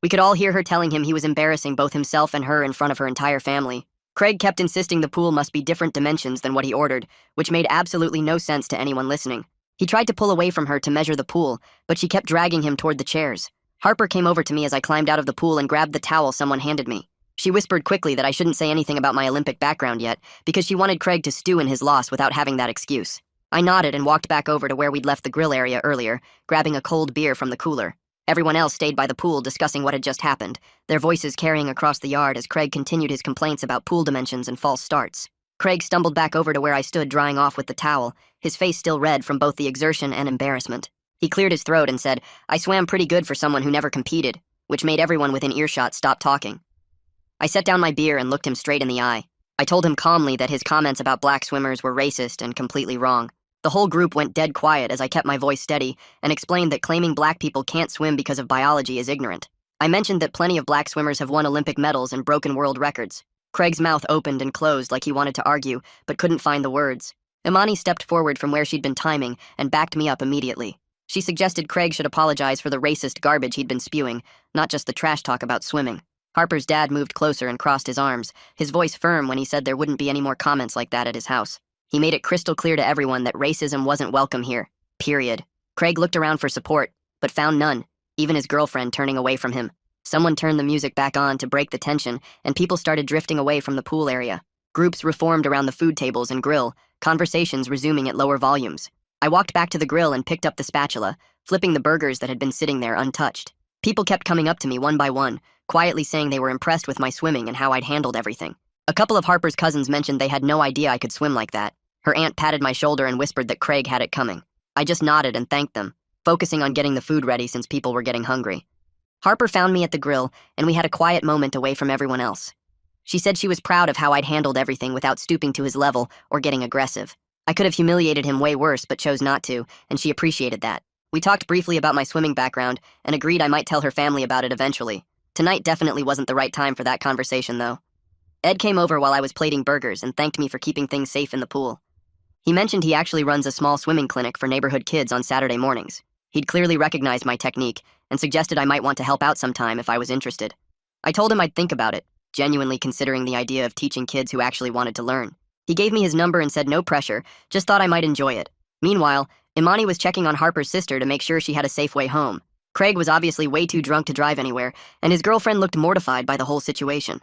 We could all hear her telling him he was embarrassing both himself and her in front of her entire family. Craig kept insisting the pool must be different dimensions than what he ordered, which made absolutely no sense to anyone listening. He tried to pull away from her to measure the pool, but she kept dragging him toward the chairs. Harper came over to me as I climbed out of the pool and grabbed the towel someone handed me. She whispered quickly that I shouldn't say anything about my Olympic background yet, because she wanted Craig to stew in his loss without having that excuse. I nodded and walked back over to where we'd left the grill area earlier, grabbing a cold beer from the cooler. Everyone else stayed by the pool discussing what had just happened, their voices carrying across the yard as Craig continued his complaints about pool dimensions and false starts. Craig stumbled back over to where I stood drying off with the towel, his face still red from both the exertion and embarrassment. He cleared his throat and said, "I swam pretty good for someone who never competed," which made everyone within earshot stop talking. I set down my beer and looked him straight in the eye. I told him calmly that his comments about black swimmers were racist and completely wrong. The whole group went dead quiet as I kept my voice steady and explained that claiming black people can't swim because of biology is ignorant. I mentioned that plenty of black swimmers have won Olympic medals and broken world records. Craig's mouth opened and closed like he wanted to argue, but couldn't find the words. Imani stepped forward from where she'd been timing and backed me up immediately. She suggested Craig should apologize for the racist garbage he'd been spewing, not just the trash talk about swimming. Harper's dad moved closer and crossed his arms, his voice firm when he said there wouldn't be any more comments like that at his house. He made it crystal clear to everyone that racism wasn't welcome here. Period. Craig looked around for support, but found none, even his girlfriend turning away from him. Someone turned the music back on to break the tension, and people started drifting away from the pool area. Groups reformed around the food tables and grill, conversations resuming at lower volumes. I walked back to the grill and picked up the spatula, flipping the burgers that had been sitting there untouched. People kept coming up to me one by one, quietly saying they were impressed with my swimming and how I'd handled everything. A couple of Harper's cousins mentioned they had no idea I could swim like that. Her aunt patted my shoulder and whispered that Craig had it coming. I just nodded and thanked them, focusing on getting the food ready since people were getting hungry. Harper found me at the grill, and we had a quiet moment away from everyone else. She said she was proud of how I'd handled everything without stooping to his level or getting aggressive. I could have humiliated him way worse, but chose not to, and she appreciated that. We talked briefly about my swimming background and agreed I might tell her family about it eventually. Tonight definitely wasn't the right time for that conversation, though. Ed came over while I was plating burgers and thanked me for keeping things safe in the pool. He mentioned he actually runs a small swimming clinic for neighborhood kids on Saturday mornings. He'd clearly recognized my technique and suggested I might want to help out sometime if I was interested. I told him I'd think about it, genuinely considering the idea of teaching kids who actually wanted to learn. He gave me his number and said no pressure, just thought I might enjoy it. Meanwhile, Imani was checking on Harper's sister to make sure she had a safe way home. Craig was obviously way too drunk to drive anywhere, and his girlfriend looked mortified by the whole situation.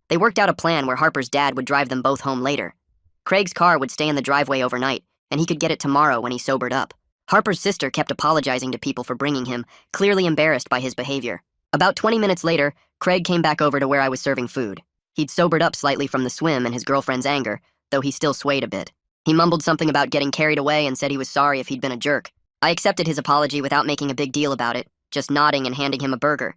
They worked out a plan where Harper's dad would drive them both home later. Craig's car would stay in the driveway overnight, and he could get it tomorrow when he sobered up. Harper's sister kept apologizing to people for bringing him, clearly embarrassed by his behavior. About 20 minutes later, Craig came back over to where I was serving food. He'd sobered up slightly from the swim and his girlfriend's anger, though he still swayed a bit. He mumbled something about getting carried away and said he was sorry if he'd been a jerk. I accepted his apology without making a big deal about it, just nodding and handing him a burger.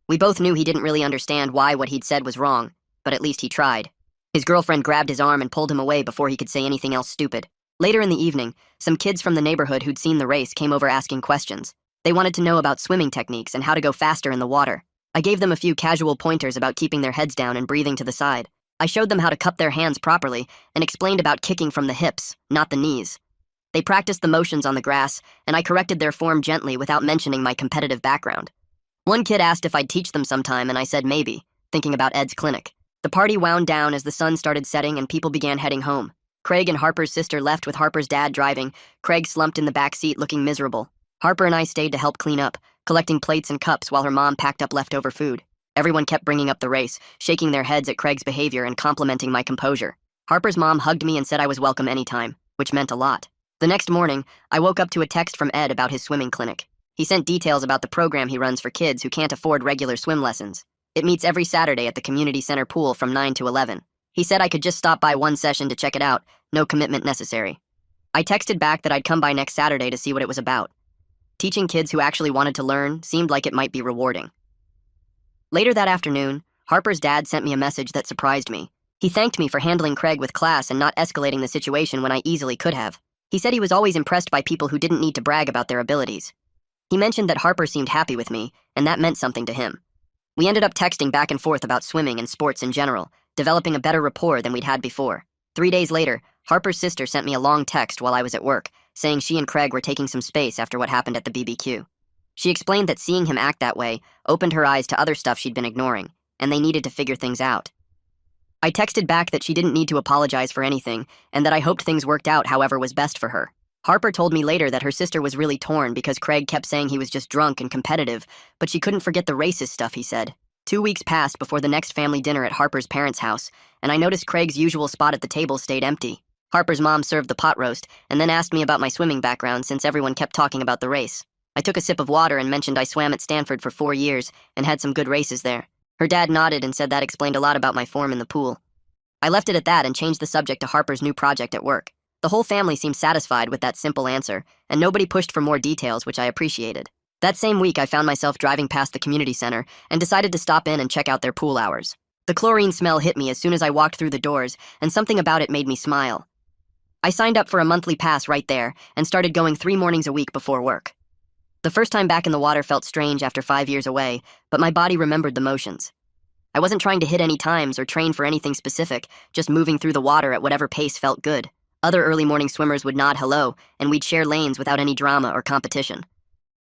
We both knew he didn't really understand why what he'd said was wrong, but at least he tried. His girlfriend grabbed his arm and pulled him away before he could say anything else stupid. Later in the evening, some kids from the neighborhood who'd seen the race came over asking questions. They wanted to know about swimming techniques and how to go faster in the water. I gave them a few casual pointers about keeping their heads down and breathing to the side. I showed them how to cup their hands properly and explained about kicking from the hips, not the knees. They practiced the motions on the grass, and I corrected their form gently without mentioning my competitive background. One kid asked if I'd teach them sometime, and I said maybe, thinking about Ed's clinic. The party wound down as the sun started setting and people began heading home. Craig and Harper's sister left with Harper's dad driving. Craig slumped in the back seat looking miserable. Harper and I stayed to help clean up, collecting plates and cups while her mom packed up leftover food. Everyone kept bringing up the race, shaking their heads at Craig's behavior and complimenting my composure. Harper's mom hugged me and said I was welcome anytime, which meant a lot. The next morning, I woke up to a text from Ed about his swimming clinic. He sent details about the program he runs for kids who can't afford regular swim lessons. It meets every Saturday at the community center pool from 9 to 11. He said I could just stop by one session to check it out, no commitment necessary. I texted back that I'd come by next Saturday to see what it was about. Teaching kids who actually wanted to learn seemed like it might be rewarding. Later that afternoon, Harper's dad sent me a message that surprised me. He thanked me for handling Craig with class and not escalating the situation when I easily could have. He said he was always impressed by people who didn't need to brag about their abilities. He mentioned that Harper seemed happy with me, and that meant something to him. We ended up texting back and forth about swimming and sports in general, developing a better rapport than we'd had before. 3 days later, Harper's sister sent me a long text while I was at work, saying she and Craig were taking some space after what happened at the BBQ. She explained that seeing him act that way opened her eyes to other stuff she'd been ignoring, and they needed to figure things out. I texted back that she didn't need to apologize for anything, and that I hoped things worked out however was best for her. Harper told me later that her sister was really torn because Craig kept saying he was just drunk and competitive, but she couldn't forget the racist stuff he said. 2 weeks passed before the next family dinner at Harper's parents' house, and I noticed Craig's usual spot at the table stayed empty. Harper's mom served the pot roast, and then asked me about my swimming background since everyone kept talking about the race. I took a sip of water and mentioned I swam at Stanford for 4 years and had some good races there. Her dad nodded and said that explained a lot about my form in the pool. I left it at that and changed the subject to Harper's new project at work. The whole family seemed satisfied with that simple answer, and nobody pushed for more details, which I appreciated. That same week, I found myself driving past the community center and decided to stop in and check out their pool hours. The chlorine smell hit me as soon as I walked through the doors, and something about it made me smile. I signed up for a monthly pass right there and started going 3 mornings a week before work. The first time back in the water felt strange after 5 years away, but my body remembered the motions. I wasn't trying to hit any times or train for anything specific, just moving through the water at whatever pace felt good. Other early morning swimmers would nod hello, and we'd share lanes without any drama or competition.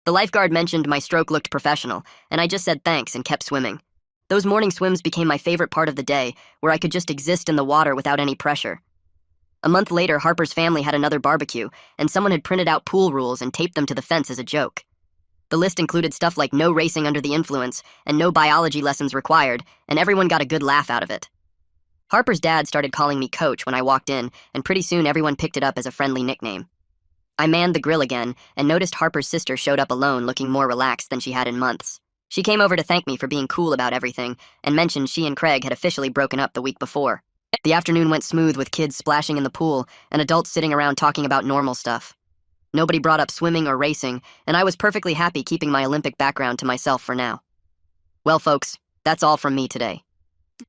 The lifeguard mentioned my stroke looked professional, and I just said thanks and kept swimming. Those morning swims became my favorite part of the day, where I could just exist in the water without any pressure. A month later, Harper's family had another barbecue, and someone had printed out pool rules and taped them to the fence as a joke. The list included stuff like no racing under the influence and no biology lessons required, and everyone got a good laugh out of it. Harper's dad started calling me Coach when I walked in, and pretty soon everyone picked it up as a friendly nickname. I manned the grill again and noticed Harper's sister showed up alone looking more relaxed than she had in months. She came over to thank me for being cool about everything and mentioned she and Craig had officially broken up the week before. The afternoon went smooth with kids splashing in the pool and adults sitting around talking about normal stuff. Nobody brought up swimming or racing, and I was perfectly happy keeping my Olympic background to myself for now. Well, folks, that's all from me today.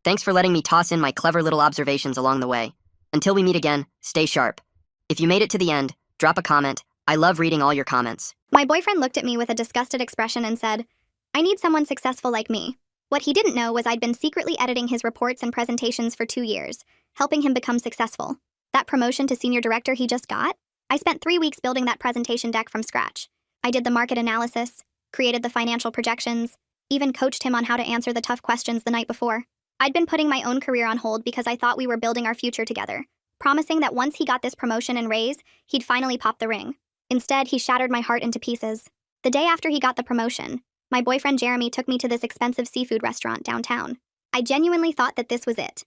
Thanks for letting me toss in my clever little observations along the way. Until we meet again, stay sharp. If you made it to the end, drop a comment. I love reading all your comments. My boyfriend looked at me with a disgusted expression and said, "I need someone successful like me." What he didn't know was I'd been secretly editing his reports and presentations for 2 years, helping him become successful. That promotion to senior director he just got? I spent 3 weeks building that presentation deck from scratch. I did the market analysis, created the financial projections, even coached him on how to answer the tough questions the night before. I'd been putting my own career on hold because I thought we were building our future together, promising that once he got this promotion and raise, he'd finally pop the ring. Instead, he shattered my heart into pieces. The day after he got the promotion, my boyfriend Jeremy took me to this expensive seafood restaurant downtown. I genuinely thought that this was it.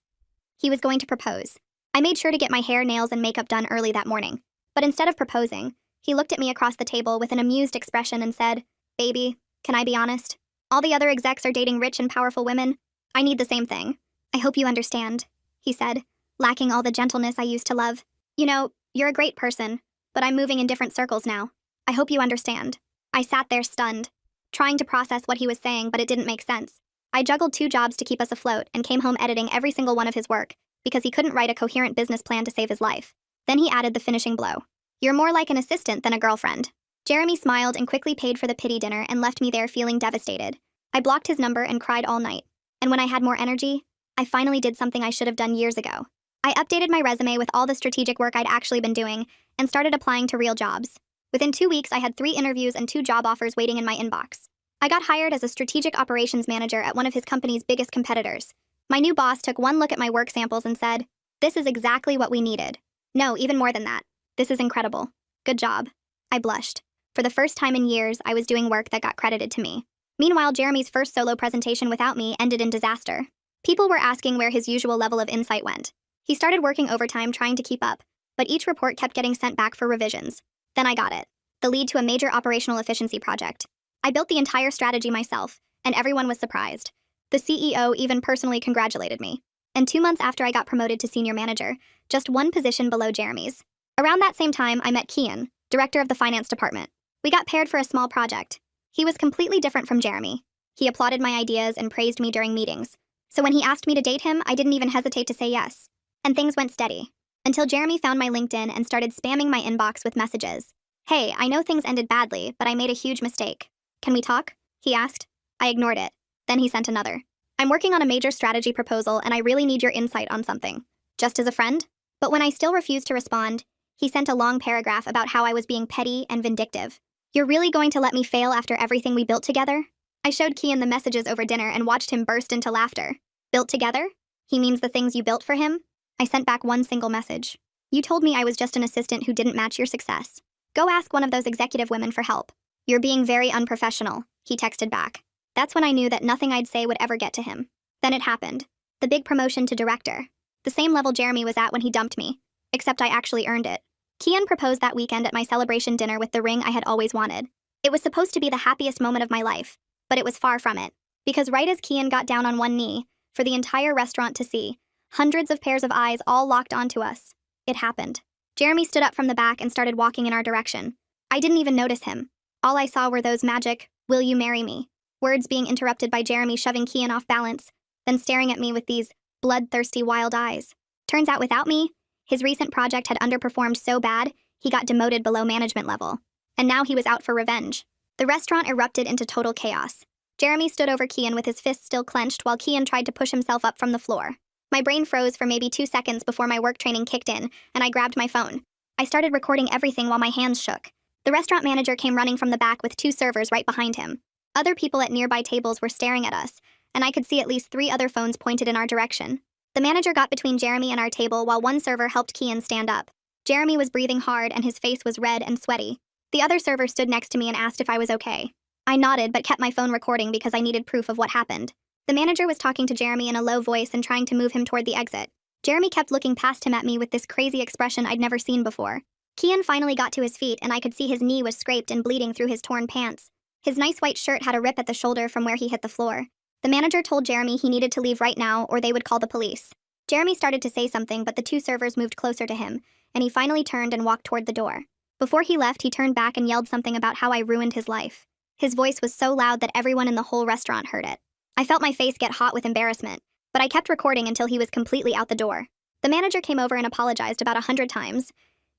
He was going to propose. I made sure to get my hair, nails, and makeup done early that morning. But instead of proposing, he looked at me across the table with an amused expression and said, "Baby, can I be honest? All the other execs are dating rich and powerful women. I need the same thing. I hope you understand," he said, lacking all the gentleness I used to love. "You know, you're a great person, but I'm moving in different circles now. I hope you understand." I sat there stunned, trying to process what he was saying, but it didn't make sense. I juggled 2 jobs to keep us afloat and came home editing every single one of his work because he couldn't write a coherent business plan to save his life. Then he added the finishing blow. "You're more like an assistant than a girlfriend." Jeremy smiled and quickly paid for the pity dinner and left me there feeling devastated. I blocked his number and cried all night. And when I had more energy, I finally did something I should have done years ago. I updated my resume with all the strategic work I'd actually been doing and started applying to real jobs. Within 2 weeks, I had 3 interviews and 2 job offers waiting in my inbox. I got hired as a strategic operations manager at one of his company's biggest competitors. My new boss took one look at my work samples and said, "This is exactly what we needed." No, even more than that. "This is incredible. Good job." I blushed. For the first time in years, I was doing work that got credited to me. Meanwhile, Jeremy's first solo presentation without me ended in disaster. People were asking where his usual level of insight went. He started working overtime trying to keep up, but each report kept getting sent back for revisions. Then I got it. The lead to a major operational efficiency project. I built the entire strategy myself, and everyone was surprised. The CEO even personally congratulated me. And 2 months after I got promoted to senior manager, just 1 position below Jeremy's. Around that same time, I met Kian, director of the finance department. We got paired for a small project. He was completely different from Jeremy. He applauded my ideas and praised me during meetings. So when he asked me to date him, I didn't even hesitate to say yes. And things went steady. Until Jeremy found my LinkedIn and started spamming my inbox with messages. "Hey, I know things ended badly, but I made a huge mistake. Can we talk?" he asked. I ignored it. Then he sent another. "I'm working on a major strategy proposal and I really need your insight on something. Just as a friend?" But when I still refused to respond, he sent a long paragraph about how I was being petty and vindictive. "You're really going to let me fail after everything we built together?" I showed Kian the messages over dinner and watched him burst into laughter. "Built together? He means the things you built for him?" I sent back one single message. "You told me I was just an assistant who didn't match your success. Go ask one of those executive women for help." "You're being very unprofessional," he texted back. That's when I knew that nothing I'd say would ever get to him. Then it happened. The big promotion to director. The same level Jeremy was at when he dumped me, except I actually earned it. Kian proposed that weekend at my celebration dinner with the ring I had always wanted. It was supposed to be the happiest moment of my life, but it was far from it. Because right as Kian got down on one knee, for the entire restaurant to see, hundreds of pairs of eyes all locked onto us, it happened. Jeremy stood up from the back and started walking in our direction. I didn't even notice him. All I saw were those magic, "Will you marry me?" words being interrupted by Jeremy shoving Kian off balance, then staring at me with these bloodthirsty wild eyes. Turns out without me, his recent project had underperformed so bad, he got demoted below management level. And now he was out for revenge. The restaurant erupted into total chaos. Jeremy stood over Kian with his fists still clenched while Kian tried to push himself up from the floor. My brain froze for maybe 2 seconds before my work training kicked in, and I grabbed my phone. I started recording everything while my hands shook. The restaurant manager came running from the back with 2 servers right behind him. Other people at nearby tables were staring at us, and I could see at least 3 other phones pointed in our direction. The manager got between Jeremy and our table while one server helped Kian stand up. Jeremy was breathing hard and his face was red and sweaty. The other server stood next to me and asked if I was okay. I nodded but kept my phone recording because I needed proof of what happened. The manager was talking to Jeremy in a low voice and trying to move him toward the exit. Jeremy kept looking past him at me with this crazy expression I'd never seen before. Kian finally got to his feet and I could see his knee was scraped and bleeding through his torn pants. His nice white shirt had a rip at the shoulder from where he hit the floor. The manager told Jeremy he needed to leave right now or they would call the police. Jeremy started to say something, but the two servers moved closer to him, and he finally turned and walked toward the door. Before he left, he turned back and yelled something about how I ruined his life. His voice was so loud that everyone in the whole restaurant heard it. I felt my face get hot with embarrassment, but I kept recording until he was completely out the door. The manager came over and apologized about 100 times.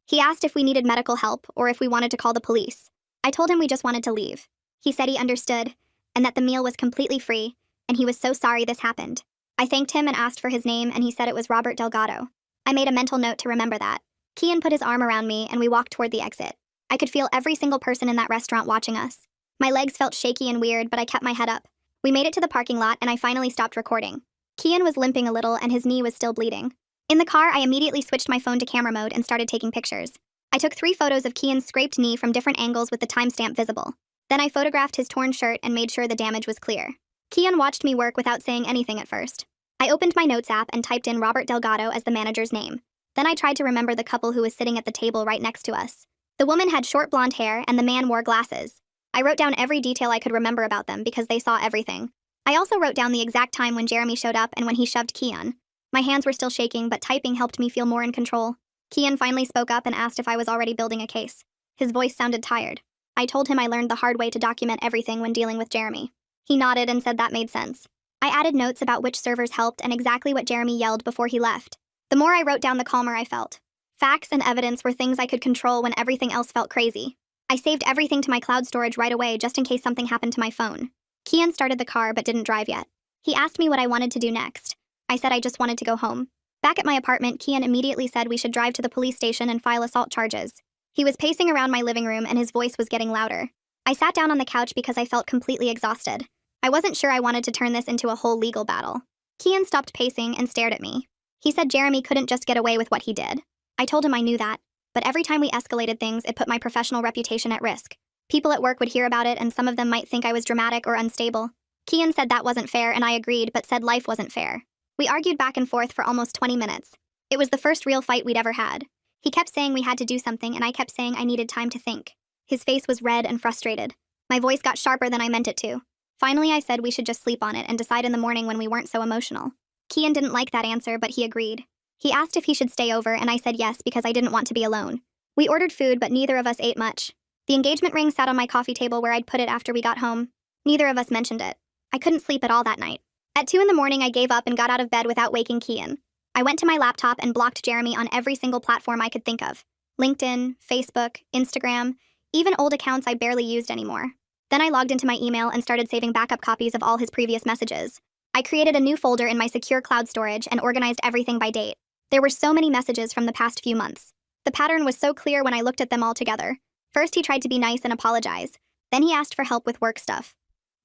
He asked if we needed medical help or if we wanted to call the police. I told him we just wanted to leave. He said he understood, and that the meal was completely free, and he was so sorry this happened. I thanked him and asked for his name, and he said it was Robert Delgado. I made a mental note to remember that. Kian put his arm around me, and we walked toward the exit. I could feel every single person in that restaurant watching us. My legs felt shaky and weird, but I kept my head up. We made it to the parking lot, and I finally stopped recording. Kian was limping a little, and his knee was still bleeding. In the car, I immediately switched my phone to camera mode and started taking pictures. I took 3 photos of Kian's scraped knee from different angles with the timestamp visible. Then I photographed his torn shirt and made sure the damage was clear. Kian watched me work without saying anything at first. I opened my notes app and typed in Robert Delgado as the manager's name. Then I tried to remember the couple who was sitting at the table right next to us. The woman had short blonde hair and the man wore glasses. I wrote down every detail I could remember about them because they saw everything. I also wrote down the exact time when Jeremy showed up and when he shoved Kian. My hands were still shaking, but typing helped me feel more in control. Kian finally spoke up and asked if I was already building a case. His voice sounded tired. I told him I learned the hard way to document everything when dealing with Jeremy. He nodded and said that made sense. I added notes about which servers helped and exactly what Jeremy yelled before he left. The more I wrote down, the calmer I felt. Facts and evidence were things I could control when everything else felt crazy. I saved everything to my cloud storage right away just in case something happened to my phone. Kian started the car but didn't drive yet. He asked me what I wanted to do next. I said I just wanted to go home. Back at my apartment, Kian immediately said we should drive to the police station and file assault charges. He was pacing around my living room and his voice was getting louder. I sat down on the couch because I felt completely exhausted. I wasn't sure I wanted to turn this into a whole legal battle. Kian stopped pacing and stared at me. He said Jeremy couldn't just get away with what he did. I told him I knew that, but every time we escalated things, it put my professional reputation at risk. People at work would hear about it and some of them might think I was dramatic or unstable. Kian said that wasn't fair and I agreed, but said life wasn't fair. We argued back and forth for almost 20 minutes. It was the first real fight we'd ever had. He kept saying we had to do something and I kept saying I needed time to think. His face was red and frustrated. My voice got sharper than I meant it to. Finally, I said we should just sleep on it and decide in the morning when we weren't so emotional. Kian didn't like that answer, but he agreed. He asked if he should stay over and I said yes because I didn't want to be alone. We ordered food, but neither of us ate much. The engagement ring sat on my coffee table where I'd put it after we got home. Neither of us mentioned it. I couldn't sleep at all that night. At 2 in the morning, I gave up and got out of bed without waking Kian. I went to my laptop and blocked Jeremy on every single platform I could think of. LinkedIn, Facebook, Instagram, even old accounts I barely used anymore. Then I logged into my email and started saving backup copies of all his previous messages. I created a new folder in my secure cloud storage and organized everything by date. There were so many messages from the past few months. The pattern was so clear when I looked at them all together. First, he tried to be nice and apologize. Then he asked for help with work stuff.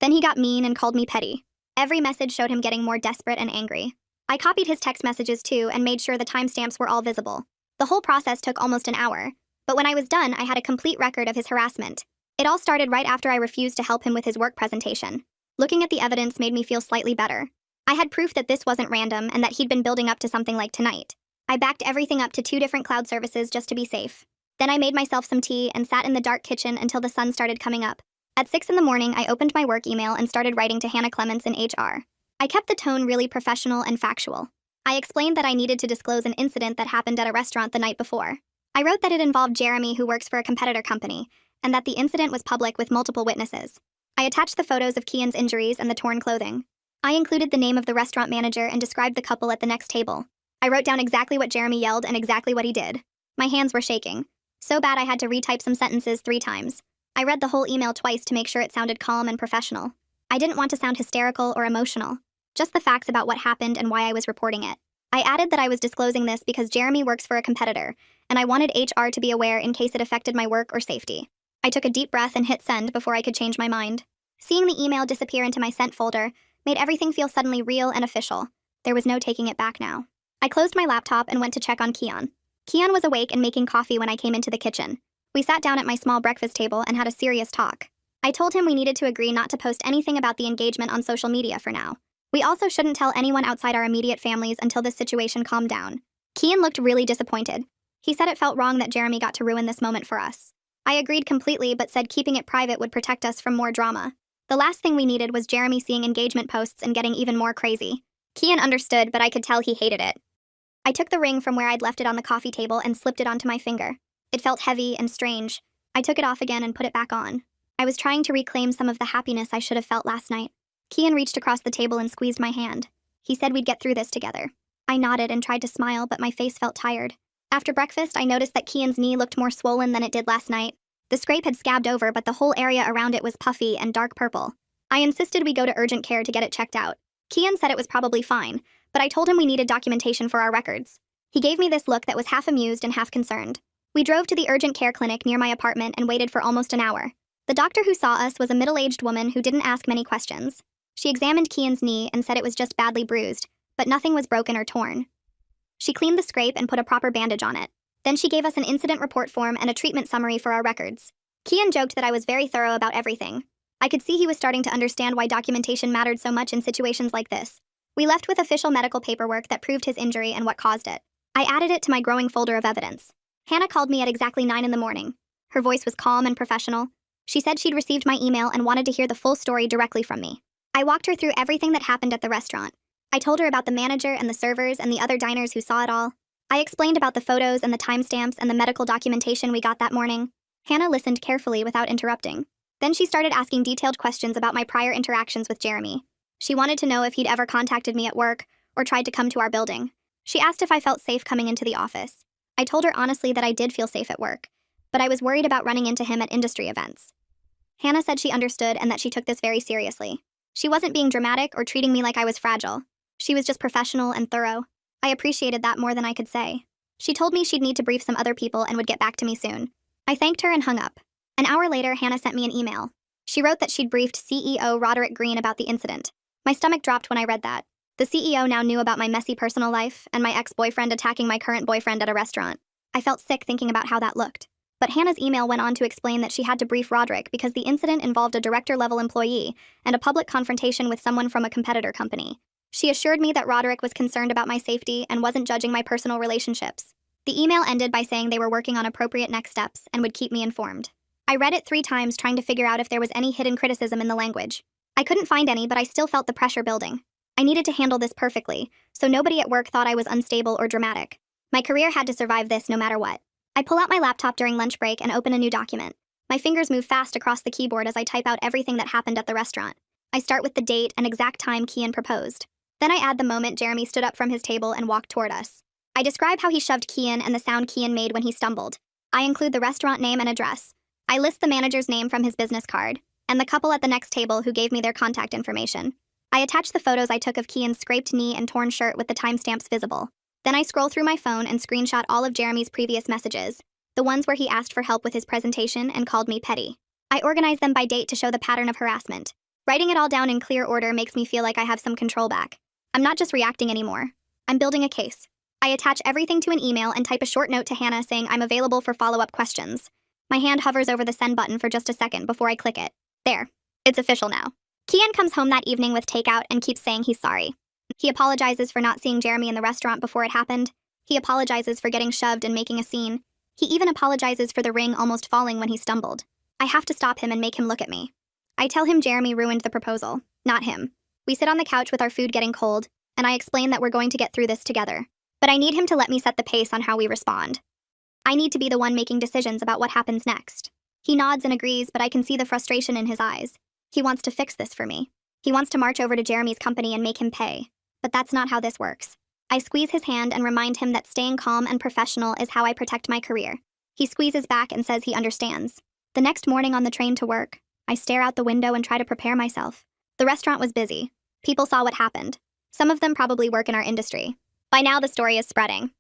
Then he got mean and called me petty. Every message showed him getting more desperate and angry. I copied his text messages too and made sure the timestamps were all visible. The whole process took almost an hour, but when I was done, I had a complete record of his harassment. It all started right after I refused to help him with his work presentation. Looking at the evidence made me feel slightly better. I had proof that this wasn't random and that he'd been building up to something like tonight. I backed everything up to 2 different cloud services just to be safe. Then I made myself some tea and sat in the dark kitchen until the sun started coming up. At 6 in the morning, I opened my work email and started writing to Hannah Clements in HR. I kept the tone really professional and factual. I explained that I needed to disclose an incident that happened at a restaurant the night before. I wrote that it involved Jeremy, who works for a competitor company, and that the incident was public with multiple witnesses. I attached the photos of Kian's injuries and the torn clothing. I included the name of the restaurant manager and described the couple at the next table. I wrote down exactly what Jeremy yelled and exactly what he did. My hands were shaking. So bad I had to retype some sentences 3 times. I read the whole email twice to make sure it sounded calm and professional. I didn't want to sound hysterical or emotional. Just the facts about what happened and why I was reporting it. I added that I was disclosing this because Jeremy works for a competitor, and I wanted HR to be aware in case it affected my work or safety. I took a deep breath and hit send before I could change my mind. Seeing the email disappear into my sent folder made everything feel suddenly real and official. There was no taking it back now. I closed my laptop and went to check on Kian. Kian was awake and making coffee when I came into the kitchen. We sat down at my small breakfast table and had a serious talk. I told him we needed to agree not to post anything about the engagement on social media for now. We also shouldn't tell anyone outside our immediate families until this situation calmed down. Kian looked really disappointed. He said it felt wrong that Jeremy got to ruin this moment for us. I agreed completely but said keeping it private would protect us from more drama. The last thing we needed was Jeremy seeing engagement posts and getting even more crazy. Kian understood, but I could tell he hated it. I took the ring from where I'd left it on the coffee table and slipped it onto my finger. It felt heavy and strange. I took it off again and put it back on. I was trying to reclaim some of the happiness I should have felt last night. Kian reached across the table and squeezed my hand. He said we'd get through this together. I nodded and tried to smile, but my face felt tired. After breakfast, I noticed that Kian's knee looked more swollen than it did last night. The scrape had scabbed over, but the whole area around it was puffy and dark purple. I insisted we go to urgent care to get it checked out. Kian said it was probably fine, but I told him we needed documentation for our records. He gave me this look that was half amused and half concerned. We drove to the urgent care clinic near my apartment and waited for almost an hour. The doctor who saw us was a middle-aged woman who didn't ask many questions. She examined Kian's knee and said it was just badly bruised, but nothing was broken or torn. She cleaned the scrape and put a proper bandage on it. Then she gave us an incident report form and a treatment summary for our records. Kian joked that I was very thorough about everything. I could see he was starting to understand why documentation mattered so much in situations like this. We left with official medical paperwork that proved his injury and what caused it. I added it to my growing folder of evidence. Hannah called me at exactly 9 in the morning. Her voice was calm and professional. She said she'd received my email and wanted to hear the full story directly from me. I walked her through everything that happened at the restaurant. I told her about the manager and the servers and the other diners who saw it all. I explained about the photos and the timestamps and the medical documentation we got that morning. Hannah listened carefully without interrupting. Then she started asking detailed questions about my prior interactions with Jeremy. She wanted to know if he'd ever contacted me at work or tried to come to our building. She asked if I felt safe coming into the office. I told her honestly that I did feel safe at work, but I was worried about running into him at industry events. Hannah said she understood and that she took this very seriously. She wasn't being dramatic or treating me like I was fragile. She was just professional and thorough. I appreciated that more than I could say. She told me she'd need to brief some other people and would get back to me soon. I thanked her and hung up. An hour later, Hannah sent me an email. She wrote that she'd briefed CEO Roderick Green about the incident. My stomach dropped when I read that. The CEO now knew about my messy personal life and my ex-boyfriend attacking my current boyfriend at a restaurant. I felt sick thinking about how that looked. But Hannah's email went on to explain that she had to brief Roderick because the incident involved a director-level employee and a public confrontation with someone from a competitor company. She assured me that Roderick was concerned about my safety and wasn't judging my personal relationships. The email ended by saying they were working on appropriate next steps and would keep me informed. I read it 3 times trying to figure out if there was any hidden criticism in the language. I couldn't find any, but I still felt the pressure building. I needed to handle this perfectly, so nobody at work thought I was unstable or dramatic. My career had to survive this no matter what. I pull out my laptop during lunch break and open a new document. My fingers move fast across the keyboard as I type out everything that happened at the restaurant. I start with the date and exact time Kian proposed. Then I add the moment Jeremy stood up from his table and walked toward us. I describe how he shoved Kian and the sound Kian made when he stumbled. I include the restaurant name and address. I list the manager's name from his business card, and the couple at the next table who gave me their contact information. I attach the photos I took of Kian's scraped knee and torn shirt with the timestamps visible. Then I scroll through my phone and screenshot all of Jeremy's previous messages, the ones where he asked for help with his presentation and called me petty. I organize them by date to show the pattern of harassment. Writing it all down in clear order makes me feel like I have some control back. I'm not just reacting anymore. I'm building a case. I attach everything to an email and type a short note to Hannah saying I'm available for follow-up questions. My hand hovers over the send button for just a second before I click it. There. It's official now. Kian comes home that evening with takeout and keeps saying he's sorry. He apologizes for not seeing Jeremy in the restaurant before it happened. He apologizes for getting shoved and making a scene. He even apologizes for the ring almost falling when he stumbled. I have to stop him and make him look at me. I tell him Jeremy ruined the proposal, not him. We sit on the couch with our food getting cold, and I explain that we're going to get through this together. But I need him to let me set the pace on how we respond. I need to be the one making decisions about what happens next. He nods and agrees, but I can see the frustration in his eyes. He wants to fix this for me. He wants to march over to Jeremy's company and make him pay. But that's not how this works. I squeeze his hand and remind him that staying calm and professional is how I protect my career. He squeezes back and says he understands. The next morning on the train to work, I stare out the window and try to prepare myself. The restaurant was busy. People saw what happened. Some of them probably work in our industry. By now, the story is spreading.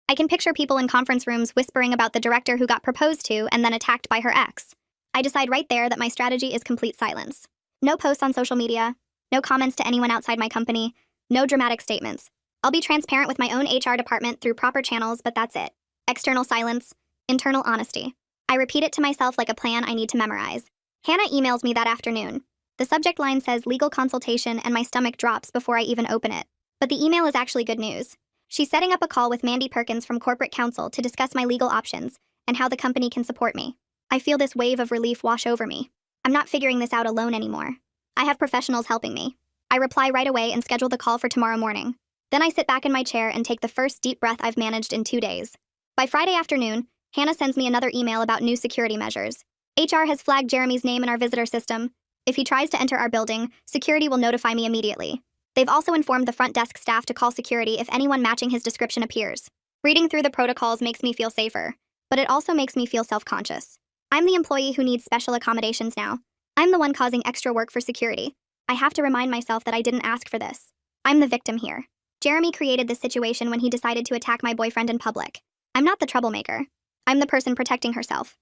I can picture people in conference rooms whispering about the director who got proposed to and then attacked by her ex. I decide right there that my strategy is complete silence. No posts on social media, no comments to anyone outside my company, no dramatic statements. I'll be transparent with my own HR department through proper channels, but that's it. External silence, internal honesty. I repeat it to myself like a plan I need to memorize. Hannah emails me that afternoon. The subject line says legal consultation and my stomach drops before I even open it. But the email is actually good news. She's setting up a call with Mandy Perkins from corporate counsel to discuss my legal options and how the company can support me. I feel this wave of relief wash over me. I'm not figuring this out alone anymore. I have professionals helping me. I reply right away and schedule the call for tomorrow morning. Then I sit back in my chair and take the first deep breath I've managed in 2 days. By Friday afternoon, Hannah sends me another email about new security measures. HR has flagged Jeremy's name in our visitor system. If he tries to enter our building, security will notify me immediately. They've also informed the front desk staff to call security if anyone matching his description appears. Reading through the protocols makes me feel safer, but it also makes me feel self-conscious. I'm the employee who needs special accommodations now. I'm the one causing extra work for security. I have to remind myself that I didn't ask for this. I'm the victim here. Jeremy created this situation when he decided to attack my boyfriend in public. I'm not the troublemaker. I'm the person protecting herself.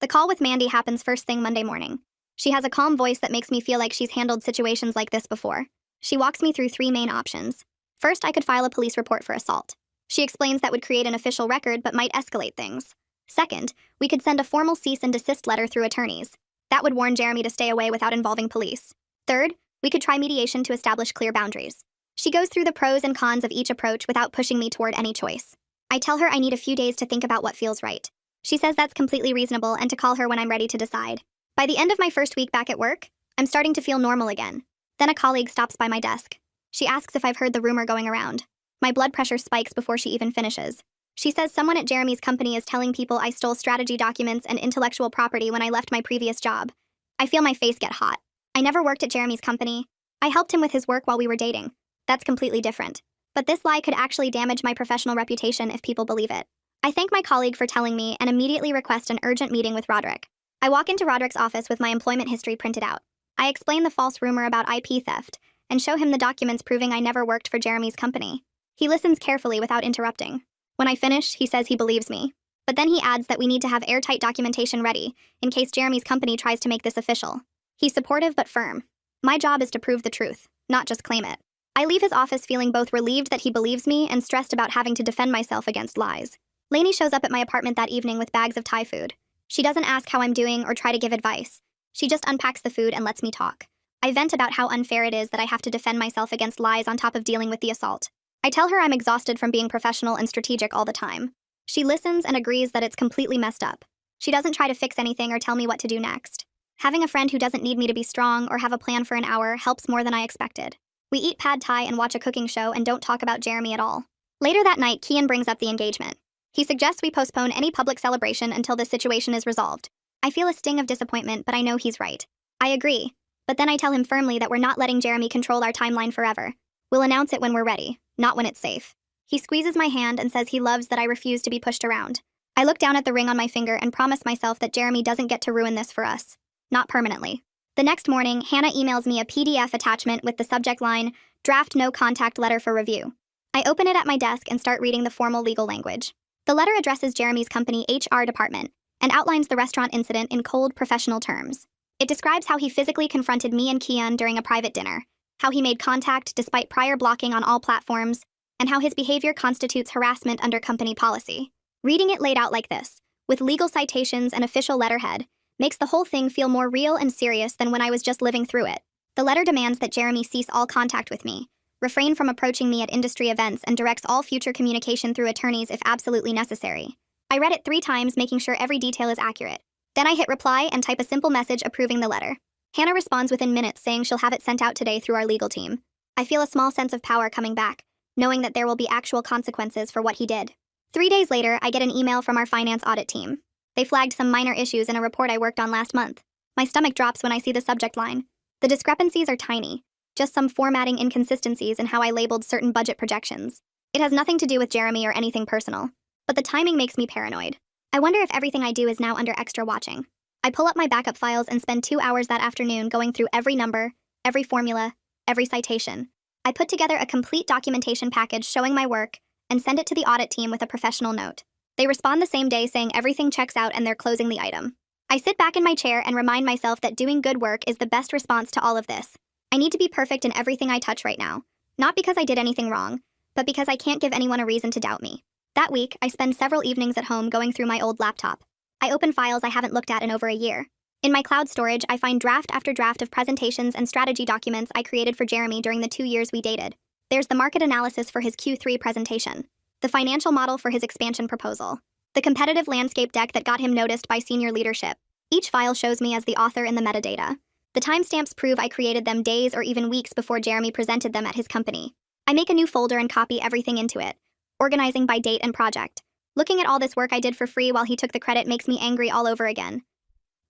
The call with Mandy happens first thing Monday morning. She has a calm voice that makes me feel like she's handled situations like this before. She walks me through 3 main options. First, I could file a police report for assault. She explains that would create an official record but might escalate things. Second, we could send a formal cease and desist letter through attorneys. That would warn Jeremy to stay away without involving police. Third, we could try mediation to establish clear boundaries. She goes through the pros and cons of each approach without pushing me toward any choice. I tell her I need a few days to think about what feels right. She says that's completely reasonable and to call her when I'm ready to decide. By the end of my first week back at work, I'm starting to feel normal again. Then a colleague stops by my desk. She asks if I've heard the rumor going around. My blood pressure spikes before she even finishes. She says someone at Jeremy's company is telling people I stole strategy documents and intellectual property when I left my previous job. I feel my face get hot. I never worked at Jeremy's company. I helped him with his work while we were dating. That's completely different. But this lie could actually damage my professional reputation if people believe it. I thank my colleague for telling me and immediately request an urgent meeting with Roderick. I walk into Roderick's office with my employment history printed out. I explain the false rumor about IP theft and show him the documents proving I never worked for Jeremy's company. He listens carefully without interrupting. When I finish, he says he believes me. But then he adds that we need to have airtight documentation ready in case Jeremy's company tries to make this official. He's supportive but firm. My job is to prove the truth, not just claim it. I leave his office feeling both relieved that he believes me and stressed about having to defend myself against lies. Lainey shows up at my apartment that evening with bags of Thai food. She doesn't ask how I'm doing or try to give advice. She just unpacks the food and lets me talk. I vent about how unfair it is that I have to defend myself against lies on top of dealing with the assault. I tell her I'm exhausted from being professional and strategic all the time. She listens and agrees that it's completely messed up. She doesn't try to fix anything or tell me what to do next. Having a friend who doesn't need me to be strong or have a plan for an hour helps more than I expected. We eat pad thai and watch a cooking show and don't talk about Jeremy at all. Later that night, Kian brings up the engagement. He suggests we postpone any public celebration until this situation is resolved. I feel a sting of disappointment, but I know he's right. I agree. But then I tell him firmly that we're not letting Jeremy control our timeline forever. We'll announce it when we're ready, not when it's safe. He squeezes my hand and says he loves that I refuse to be pushed around. I look down at the ring on my finger and promise myself that Jeremy doesn't get to ruin this for us. Not permanently. The next morning, Hannah emails me a PDF attachment with the subject line, "Draft no contact letter for review." I open it at my desk and start reading the formal legal language. The letter addresses Jeremy's company HR department and outlines the restaurant incident in cold, professional terms. It describes how he physically confronted me and Kian during a private dinner, how he made contact despite prior blocking on all platforms, and how his behavior constitutes harassment under company policy. Reading it laid out like this, with legal citations and official letterhead, makes the whole thing feel more real and serious than when I was just living through it. The letter demands that Jeremy cease all contact with me, refrain from approaching me at industry events, and directs all future communication through attorneys if absolutely necessary. I read it 3 times, making sure every detail is accurate. Then I hit reply and type a simple message approving the letter. Hannah responds within minutes saying she'll have it sent out today through our legal team. I feel a small sense of power coming back, knowing that there will be actual consequences for what he did. 3 days later, I get an email from our finance audit team. They flagged some minor issues in a report I worked on last month. My stomach drops when I see the subject line. The discrepancies are tiny, just some formatting inconsistencies in how I labeled certain budget projections. It has nothing to do with Jeremy or anything personal, but the timing makes me paranoid. I wonder if everything I do is now under extra watching. I pull up my backup files and spend 2 hours that afternoon going through every number, every formula, every citation. I put together a complete documentation package showing my work and send it to the audit team with a professional note. They respond the same day saying everything checks out and they're closing the item. I sit back in my chair and remind myself that doing good work is the best response to all of this. I need to be perfect in everything I touch right now, not because I did anything wrong, but because I can't give anyone a reason to doubt me. That week, I spend several evenings at home going through my old laptop. I open files I haven't looked at in over a year. In my cloud storage, I find draft after draft of presentations and strategy documents I created for Jeremy during the 2 years we dated. There's the market analysis for his Q3 presentation, the financial model for his expansion proposal, the competitive landscape deck that got him noticed by senior leadership. Each file shows me as the author in the metadata. The timestamps prove I created them days or even weeks before Jeremy presented them at his company. I make a new folder and copy everything into it, organizing by date and project. Looking at all this work I did for free while he took the credit makes me angry all over again.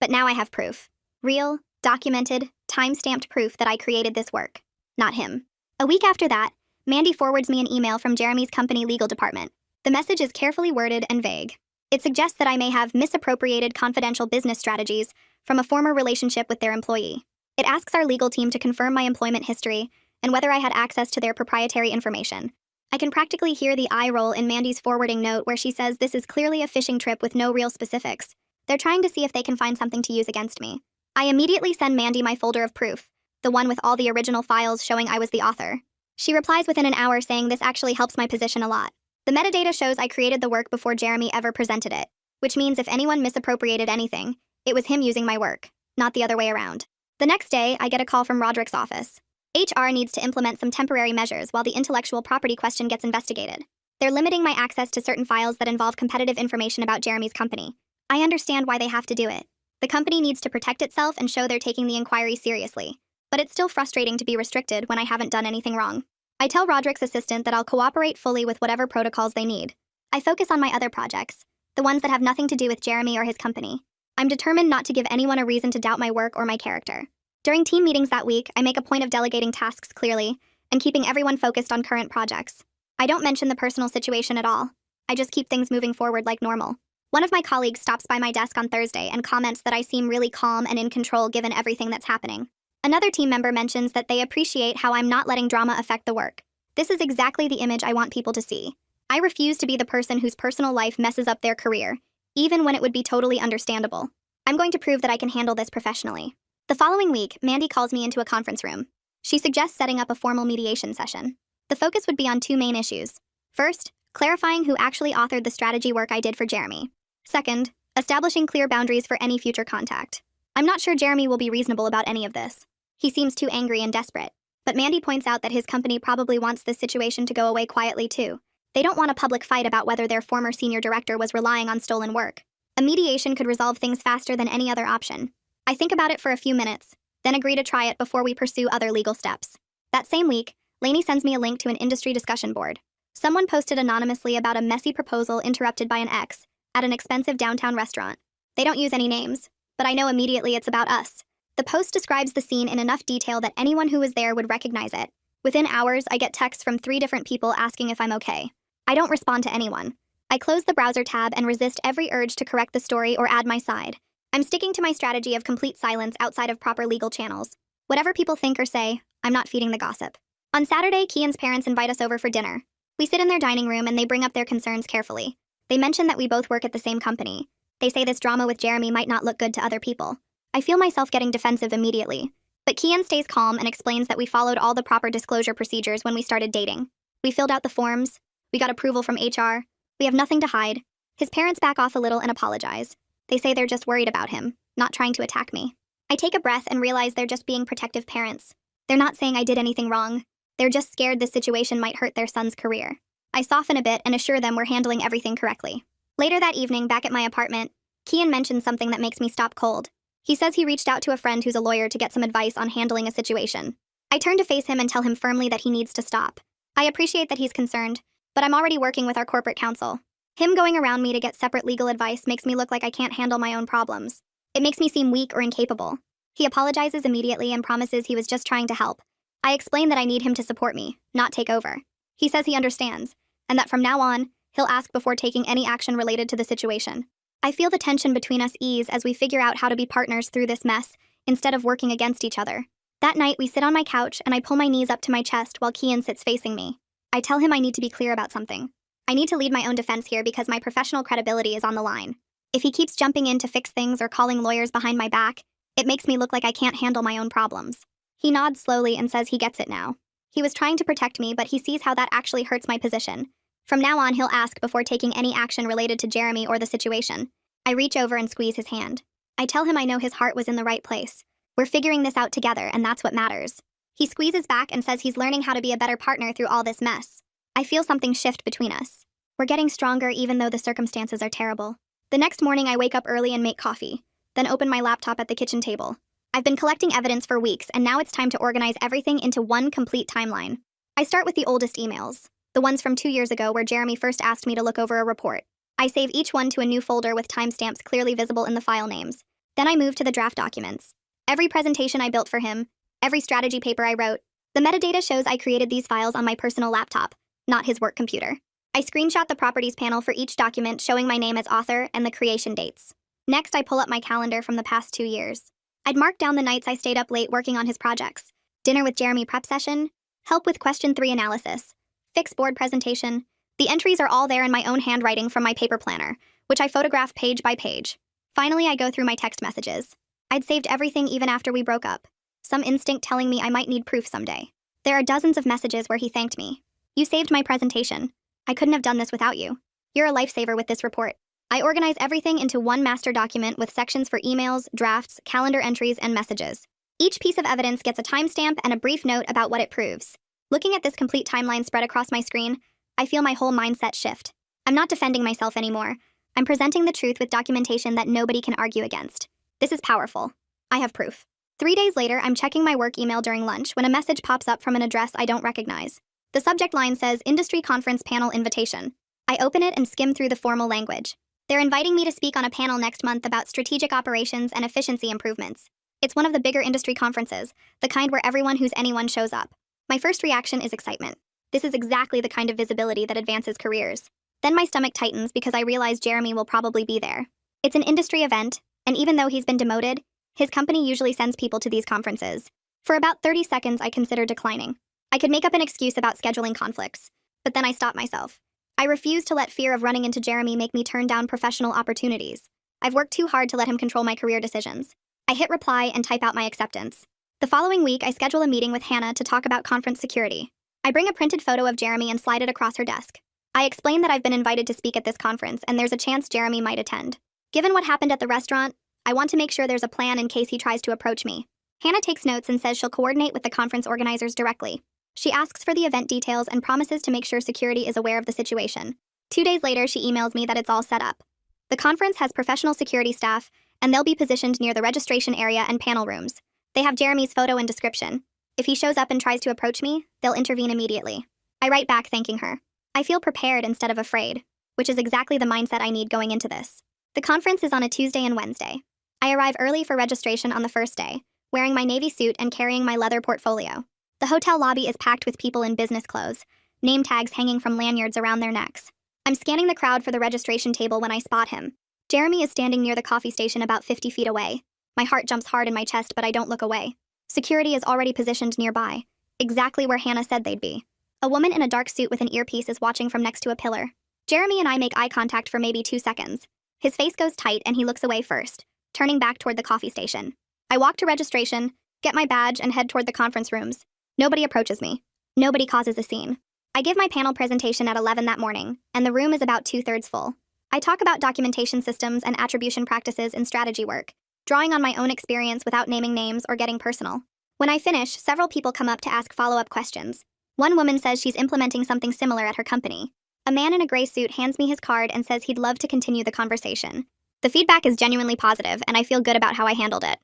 But now I have proof. Real, documented, time-stamped proof that I created this work. Not him. A week after that, Mandy forwards me an email from Jeremy's company legal department. The message is carefully worded and vague. It suggests that I may have misappropriated confidential business strategies from a former relationship with their employee. It asks our legal team to confirm my employment history and whether I had access to their proprietary information. I can practically hear the eye roll in Mandy's forwarding note where she says this is clearly a fishing trip with no real specifics. They're trying to see if they can find something to use against me. I immediately send Mandy my folder of proof, the one with all the original files showing I was the author. She replies within an hour saying this actually helps my position a lot. The metadata shows I created the work before Jeremy ever presented it, which means if anyone misappropriated anything, it was him using my work, not the other way around. The next day, I get a call from Roderick's office. HR needs to implement some temporary measures while the intellectual property question gets investigated. They're limiting my access to certain files that involve competitive information about Jeremy's company. I understand why they have to do it. The company needs to protect itself and show they're taking the inquiry seriously. But it's still frustrating to be restricted when I haven't done anything wrong. I tell Roderick's assistant that I'll cooperate fully with whatever protocols they need. I focus on my other projects, the ones that have nothing to do with Jeremy or his company. I'm determined not to give anyone a reason to doubt my work or my character. During team meetings that week, I make a point of delegating tasks clearly and keeping everyone focused on current projects. I don't mention the personal situation at all. I just keep things moving forward like normal. One of my colleagues stops by my desk on Thursday and comments that I seem really calm and in control given everything that's happening. Another team member mentions that they appreciate how I'm not letting drama affect the work. This is exactly the image I want people to see. I refuse to be the person whose personal life messes up their career, even when it would be totally understandable. I'm going to prove that I can handle this professionally. The following week, Mandy calls me into a conference room. She suggests setting up a formal mediation session. The focus would be on 2 main issues. First, clarifying who actually authored the strategy work I did for Jeremy. Second, establishing clear boundaries for any future contact. I'm not sure Jeremy will be reasonable about any of this. He seems too angry and desperate. But Mandy points out that his company probably wants this situation to go away quietly too. They don't want a public fight about whether their former senior director was relying on stolen work. A mediation could resolve things faster than any other option. I think about it for a few minutes, then agree to try it before we pursue other legal steps. That same week, Lainey sends me a link to an industry discussion board. Someone posted anonymously about a messy proposal interrupted by an ex at an expensive downtown restaurant. They don't use any names, but I know immediately it's about us. The post describes the scene in enough detail that anyone who was there would recognize it. Within hours, I get texts from 3 different people asking if I'm okay. I don't respond to anyone. I close the browser tab and resist every urge to correct the story or add my side. I'm sticking to my strategy of complete silence outside of proper legal channels. Whatever people think or say, I'm not feeding the gossip. On Saturday, Kian's parents invite us over for dinner. We sit in their dining room and they bring up their concerns carefully. They mention that we both work at the same company. They say this drama with Jeremy might not look good to other people. I feel myself getting defensive immediately. But Kian stays calm and explains that we followed all the proper disclosure procedures when we started dating. We filled out the forms. We got approval from HR. We have nothing to hide. His parents back off a little and apologize. They say they're just worried about him, not trying to attack me. I take a breath and realize they're just being protective parents. They're not saying I did anything wrong. They're just scared this situation might hurt their son's career. I soften a bit and assure them we're handling everything correctly. Later that evening, back at my apartment, Kian mentions something that makes me stop cold. He says he reached out to a friend who's a lawyer to get some advice on handling a situation. I turn to face him and tell him firmly that he needs to stop. I appreciate that he's concerned, but I'm already working with our corporate counsel. Him going around me to get separate legal advice makes me look like I can't handle my own problems. It makes me seem weak or incapable. He apologizes immediately and promises he was just trying to help. I explain that I need him to support me, not take over. He says he understands, and that from now on, he'll ask before taking any action related to the situation. I feel the tension between us ease as we figure out how to be partners through this mess, instead of working against each other. That night, we sit on my couch and I pull my knees up to my chest while Kian sits facing me. I tell him I need to be clear about something. I need to lead my own defense here because my professional credibility is on the line. If he keeps jumping in to fix things or calling lawyers behind my back, it makes me look like I can't handle my own problems. He nods slowly and says he gets it now. He was trying to protect me, but he sees how that actually hurts my position. From now on, he'll ask before taking any action related to Jeremy or the situation. I reach over and squeeze his hand. I tell him I know his heart was in the right place. We're figuring this out together, and that's what matters. He squeezes back and says he's learning how to be a better partner through all this mess. I feel something shift between us. We're getting stronger even though the circumstances are terrible. The next morning, I wake up early and make coffee, then open my laptop at the kitchen table. I've been collecting evidence for weeks, and now it's time to organize everything into one complete timeline. I start with the oldest emails, the ones from 2 years ago where Jeremy first asked me to look over a report. I save each one to a new folder with timestamps clearly visible in the file names. Then I move to the draft documents. Every presentation I built for him, every strategy paper I wrote. The metadata shows I created these files on my personal laptop, not his work computer. I screenshot the properties panel for each document showing my name as author and the creation dates. Next, I pull up my calendar from the past 2 years. I'd mark down the nights I stayed up late working on his projects. Dinner with Jeremy prep session, help with question 3 analysis, fix board presentation. The entries are all there in my own handwriting from my paper planner, which I photograph page by page. Finally, I go through my text messages. I'd saved everything even after we broke up. Some instinct telling me I might need proof someday. There are dozens of messages where he thanked me. You saved my presentation. I couldn't have done this without you. You're a lifesaver with this report. I organize everything into one master document with sections for emails, drafts, calendar entries, and messages. Each piece of evidence gets a timestamp and a brief note about what it proves. Looking at this complete timeline spread across my screen, I feel my whole mindset shift. I'm not defending myself anymore. I'm presenting the truth with documentation that nobody can argue against. This is powerful. I have proof. 3 days later, I'm checking my work email during lunch when a message pops up from an address I don't recognize. The subject line says Industry Conference Panel Invitation. I open it and skim through the formal language. They're inviting me to speak on a panel next month about strategic operations and efficiency improvements. It's one of the bigger industry conferences, the kind where everyone who's anyone shows up. My first reaction is excitement. This is exactly the kind of visibility that advances careers. Then my stomach tightens because I realize Jeremy will probably be there. It's an industry event, and even though he's been demoted, his company usually sends people to these conferences. For about 30 seconds, I consider declining. I could make up an excuse about scheduling conflicts, but then I stop myself. I refuse to let fear of running into Jeremy make me turn down professional opportunities. I've worked too hard to let him control my career decisions. I hit reply and type out my acceptance. The following week, I schedule a meeting with Hannah to talk about conference security. I bring a printed photo of Jeremy and slide it across her desk. I explain that I've been invited to speak at this conference and there's a chance Jeremy might attend. Given what happened at the restaurant, I want to make sure there's a plan in case he tries to approach me. Hannah takes notes and says she'll coordinate with the conference organizers directly. She asks for the event details and promises to make sure security is aware of the situation. 2 days later, she emails me that it's all set up. The conference has professional security staff, and they'll be positioned near the registration area and panel rooms. They have Jeremy's photo and description. If he shows up and tries to approach me, they'll intervene immediately. I write back thanking her. I feel prepared instead of afraid, which is exactly the mindset I need going into this. The conference is on a Tuesday and Wednesday. I arrive early for registration on the first day, wearing my navy suit and carrying my leather portfolio. The hotel lobby is packed with people in business clothes, name tags hanging from lanyards around their necks. I'm scanning the crowd for the registration table when I spot him. Jeremy is standing near the coffee station about 50 feet away. My heart jumps hard in my chest, but I don't look away. Security is already positioned nearby, exactly where Hannah said they'd be. A woman in a dark suit with an earpiece is watching from next to a pillar. Jeremy and I make eye contact for maybe 2 seconds. His face goes tight and he looks away first, turning back toward the coffee station. I walk to registration, get my badge, and head toward the conference rooms. Nobody approaches me. Nobody causes a scene. I give my panel presentation at 11 that morning, and the room is about 2/3 full. I talk about documentation systems and attribution practices in strategy work, drawing on my own experience without naming names or getting personal. When I finish, several people come up to ask follow-up questions. One woman says she's implementing something similar at her company. A man in a gray suit hands me his card and says he'd love to continue the conversation. The feedback is genuinely positive, and I feel good about how I handled it.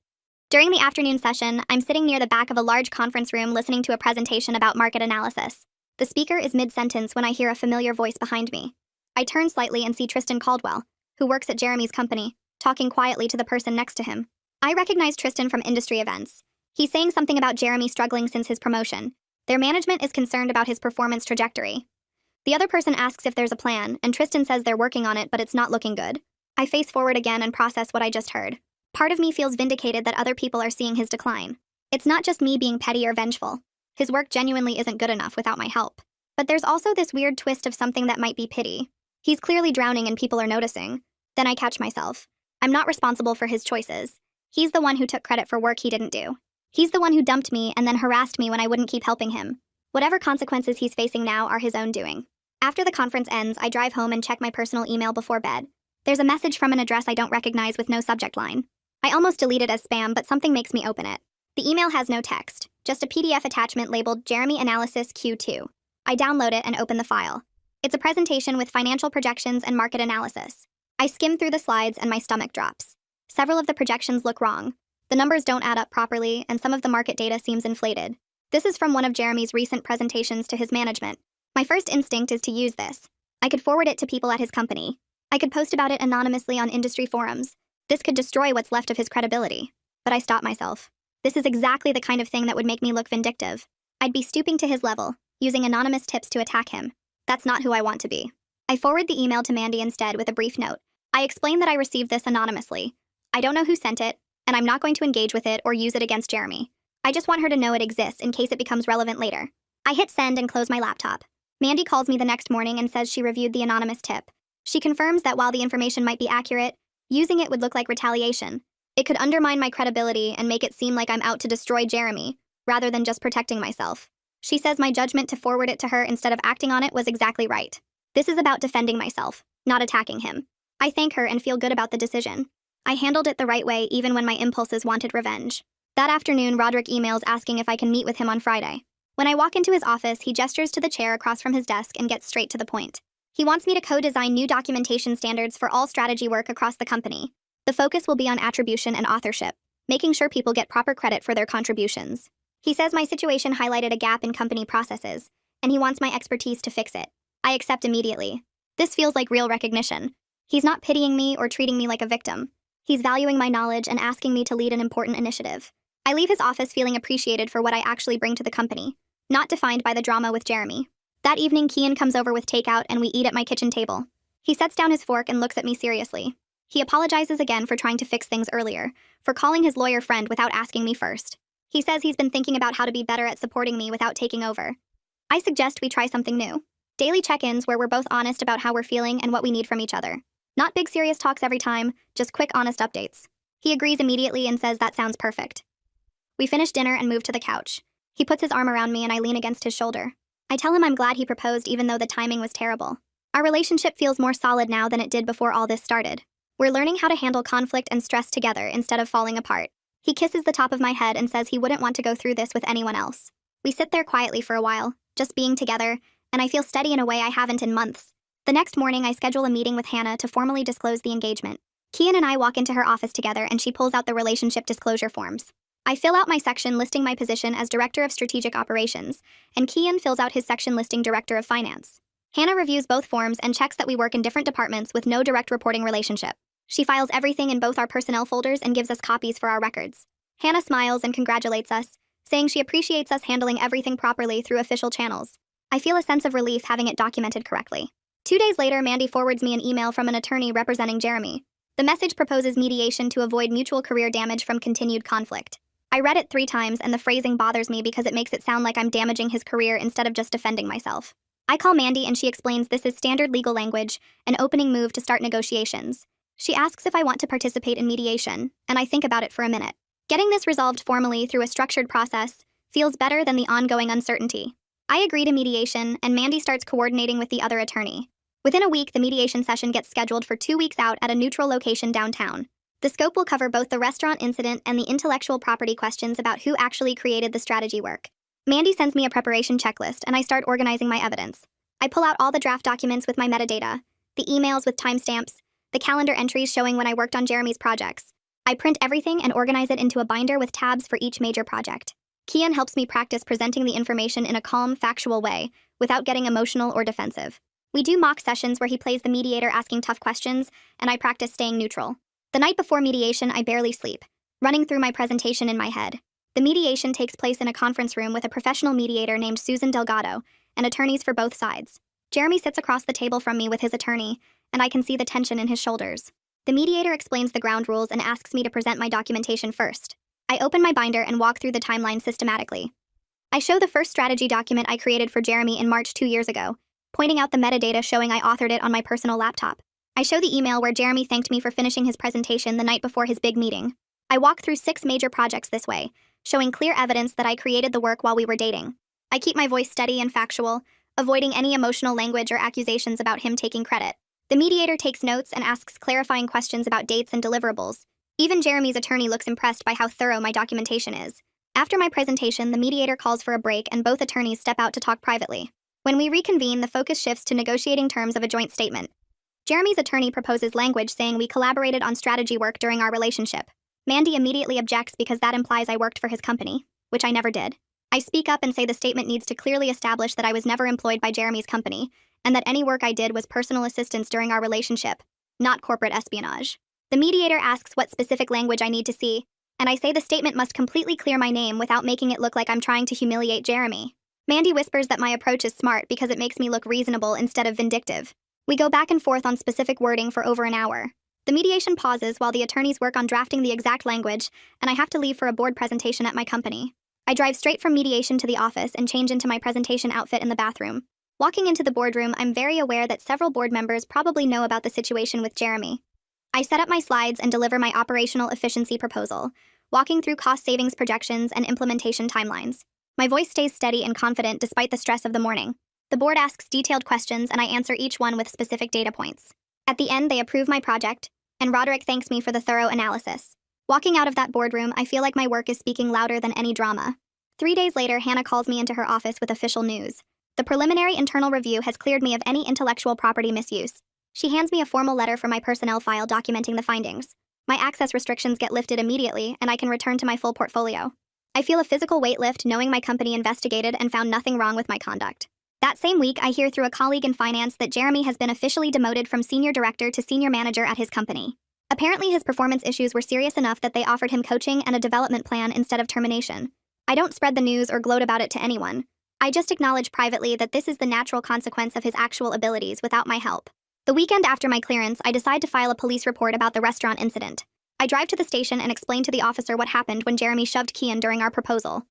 During the afternoon session, I'm sitting near the back of a large conference room listening to a presentation about market analysis. The speaker is mid-sentence when I hear a familiar voice behind me. I turn slightly and see Tristan Caldwell, who works at Jeremy's company, talking quietly to the person next to him. I recognize Tristan from industry events. He's saying something about Jeremy struggling since his promotion. Their management is concerned about his performance trajectory. The other person asks if there's a plan, and Tristan says they're working on it, but it's not looking good. I face forward again and process what I just heard. Part of me feels vindicated that other people are seeing his decline. It's not just me being petty or vengeful. His work genuinely isn't good enough without my help. But there's also this weird twist of something that might be pity. He's clearly drowning and people are noticing. Then I catch myself. I'm not responsible for his choices. He's the one who took credit for work he didn't do. He's the one who dumped me and then harassed me when I wouldn't keep helping him. Whatever consequences he's facing now are his own doing. After the conference ends, I drive home and check my personal email before bed. There's a message from an address I don't recognize with no subject line. I almost delete it as spam, but something makes me open it. The email has no text, just a PDF attachment labeled Jeremy Analysis Q2. I download it and open the file. It's a presentation with financial projections and market analysis. I skim through the slides and my stomach drops. Several of the projections look wrong. The numbers don't add up properly, and some of the market data seems inflated. This is from one of Jeremy's recent presentations to his management. My first instinct is to use this. I could forward it to people at his company. I could post about it anonymously on industry forums. This could destroy what's left of his credibility. But I stop myself. This is exactly the kind of thing that would make me look vindictive. I'd be stooping to his level, using anonymous tips to attack him. That's not who I want to be. I forward the email to Mandy instead with a brief note. I explain that I received this anonymously. I don't know who sent it, and I'm not going to engage with it or use it against Jeremy. I just want her to know it exists in case it becomes relevant later. I hit send and close my laptop. Mandy calls me the next morning and says she reviewed the anonymous tip. She confirms that while the information might be accurate, using it would look like retaliation. It could undermine my credibility and make it seem like I'm out to destroy Jeremy, rather than just protecting myself. She says my judgment to forward it to her instead of acting on it was exactly right. This is about defending myself, not attacking him. I thank her and feel good about the decision. I handled it the right way even when my impulses wanted revenge. That afternoon, Roderick emails asking if I can meet with him on Friday. When I walk into his office, he gestures to the chair across from his desk and gets straight to the point. He wants me to co-design new documentation standards for all strategy work across the company. The focus will be on attribution and authorship, making sure people get proper credit for their contributions. He says my situation highlighted a gap in company processes, and he wants my expertise to fix it. I accept immediately. This feels like real recognition. He's not pitying me or treating me like a victim. He's valuing my knowledge and asking me to lead an important initiative. I leave his office feeling appreciated for what I actually bring to the company, not defined by the drama with Jeremy. That evening, Kian comes over with takeout and we eat at my kitchen table. He sets down his fork and looks at me seriously. He apologizes again for trying to fix things earlier, for calling his lawyer friend without asking me first. He says he's been thinking about how to be better at supporting me without taking over. I suggest we try something new. Daily check-ins where we're both honest about how we're feeling and what we need from each other. Not big serious talks every time, just quick honest updates. He agrees immediately and says that sounds perfect. We finish dinner and move to the couch. He puts his arm around me and I lean against his shoulder. I tell him I'm glad he proposed even though the timing was terrible. Our relationship feels more solid now than it did before all this started. We're learning how to handle conflict and stress together instead of falling apart. He kisses the top of my head and says he wouldn't want to go through this with anyone else. We sit there quietly for a while, just being together, and I feel steady in a way I haven't in months. The next morning, I schedule a meeting with Hannah to formally disclose the engagement. Kian and I walk into her office together and she pulls out the relationship disclosure forms. I fill out my section listing my position as Director of Strategic Operations, and Kian fills out his section listing Director of Finance. Hannah reviews both forms and checks that we work in different departments with no direct reporting relationship. She files everything in both our personnel folders and gives us copies for our records. Hannah smiles and congratulates us, saying she appreciates us handling everything properly through official channels. I feel a sense of relief having it documented correctly. 2 days later, Mandy forwards me an email from an attorney representing Jeremy. The message proposes mediation to avoid mutual career damage from continued conflict. I read it 3 times and the phrasing bothers me because it makes it sound like I'm damaging his career instead of just defending myself. I call Mandy and she explains this is standard legal language, an opening move to start negotiations. She asks if I want to participate in mediation, and I think about it for a minute. Getting this resolved formally through a structured process feels better than the ongoing uncertainty. I agree to mediation, and Mandy starts coordinating with the other attorney. Within a week, the mediation session gets scheduled for 2 weeks out at a neutral location downtown. The scope will cover both the restaurant incident and the intellectual property questions about who actually created the strategy work. Mandy sends me a preparation checklist, and I start organizing my evidence. I pull out all the draft documents with my metadata, the emails with timestamps, the calendar entries showing when I worked on Jeremy's projects. I print everything and organize it into a binder with tabs for each major project. Kian helps me practice presenting the information in a calm, factual way, without getting emotional or defensive. We do mock sessions where he plays the mediator asking tough questions, and I practice staying neutral. The night before mediation, I barely sleep, running through my presentation in my head. The mediation takes place in a conference room with a professional mediator named Susan Delgado, and attorneys for both sides. Jeremy sits across the table from me with his attorney, and I can see the tension in his shoulders. The mediator explains the ground rules and asks me to present my documentation first. I open my binder and walk through the timeline systematically. I show the first strategy document I created for Jeremy in March 2 years ago, pointing out the metadata showing I authored it on my personal laptop. I show the email where Jeremy thanked me for finishing his presentation the night before his big meeting. I walk through 6 major projects this way, showing clear evidence that I created the work while we were dating. I keep my voice steady and factual, avoiding any emotional language or accusations about him taking credit. The mediator takes notes and asks clarifying questions about dates and deliverables, Even Jeremy's attorney looks impressed by how thorough my documentation is. After my presentation, the mediator calls for a break and both attorneys step out to talk privately. When we reconvene, the focus shifts to negotiating terms of a joint statement. Jeremy's attorney proposes language saying we collaborated on strategy work during our relationship. Mandy immediately objects because that implies I worked for his company, which I never did. I speak up and say the statement needs to clearly establish that I was never employed by Jeremy's company, and that any work I did was personal assistance during our relationship, not corporate espionage. The mediator asks what specific language I need to see, and I say the statement must completely clear my name without making it look like I'm trying to humiliate Jeremy. Mandy whispers that my approach is smart because it makes me look reasonable instead of vindictive. We go back and forth on specific wording for over an hour. The mediation pauses while the attorneys work on drafting the exact language, and I have to leave for a board presentation at my company. I drive straight from mediation to the office and change into my presentation outfit in the bathroom. Walking into the boardroom, I'm very aware that several board members probably know about the situation with Jeremy. I set up my slides and deliver my operational efficiency proposal, walking through cost savings projections and implementation timelines. My voice stays steady and confident despite the stress of the morning. The board asks detailed questions and I answer each one with specific data points. At the end, they approve my project, and Roderick thanks me for the thorough analysis. Walking out of that boardroom, I feel like my work is speaking louder than any drama. 3 days later, Hannah calls me into her office with official news. The preliminary internal review has cleared me of any intellectual property misuse. She hands me a formal letter for my personnel file documenting the findings. My access restrictions get lifted immediately, and I can return to my full portfolio. I feel a physical weight lift knowing my company investigated and found nothing wrong with my conduct. That same week, I hear through a colleague in finance that Jeremy has been officially demoted from senior director to senior manager at his company. Apparently, his performance issues were serious enough that they offered him coaching and a development plan instead of termination. I don't spread the news or gloat about it to anyone. I just acknowledge privately that this is the natural consequence of his actual abilities without my help. The weekend after my clearance, I decide to file a police report about the restaurant incident. I drive to the station and explain to the officer what happened when Jeremy shoved Kian during our proposal.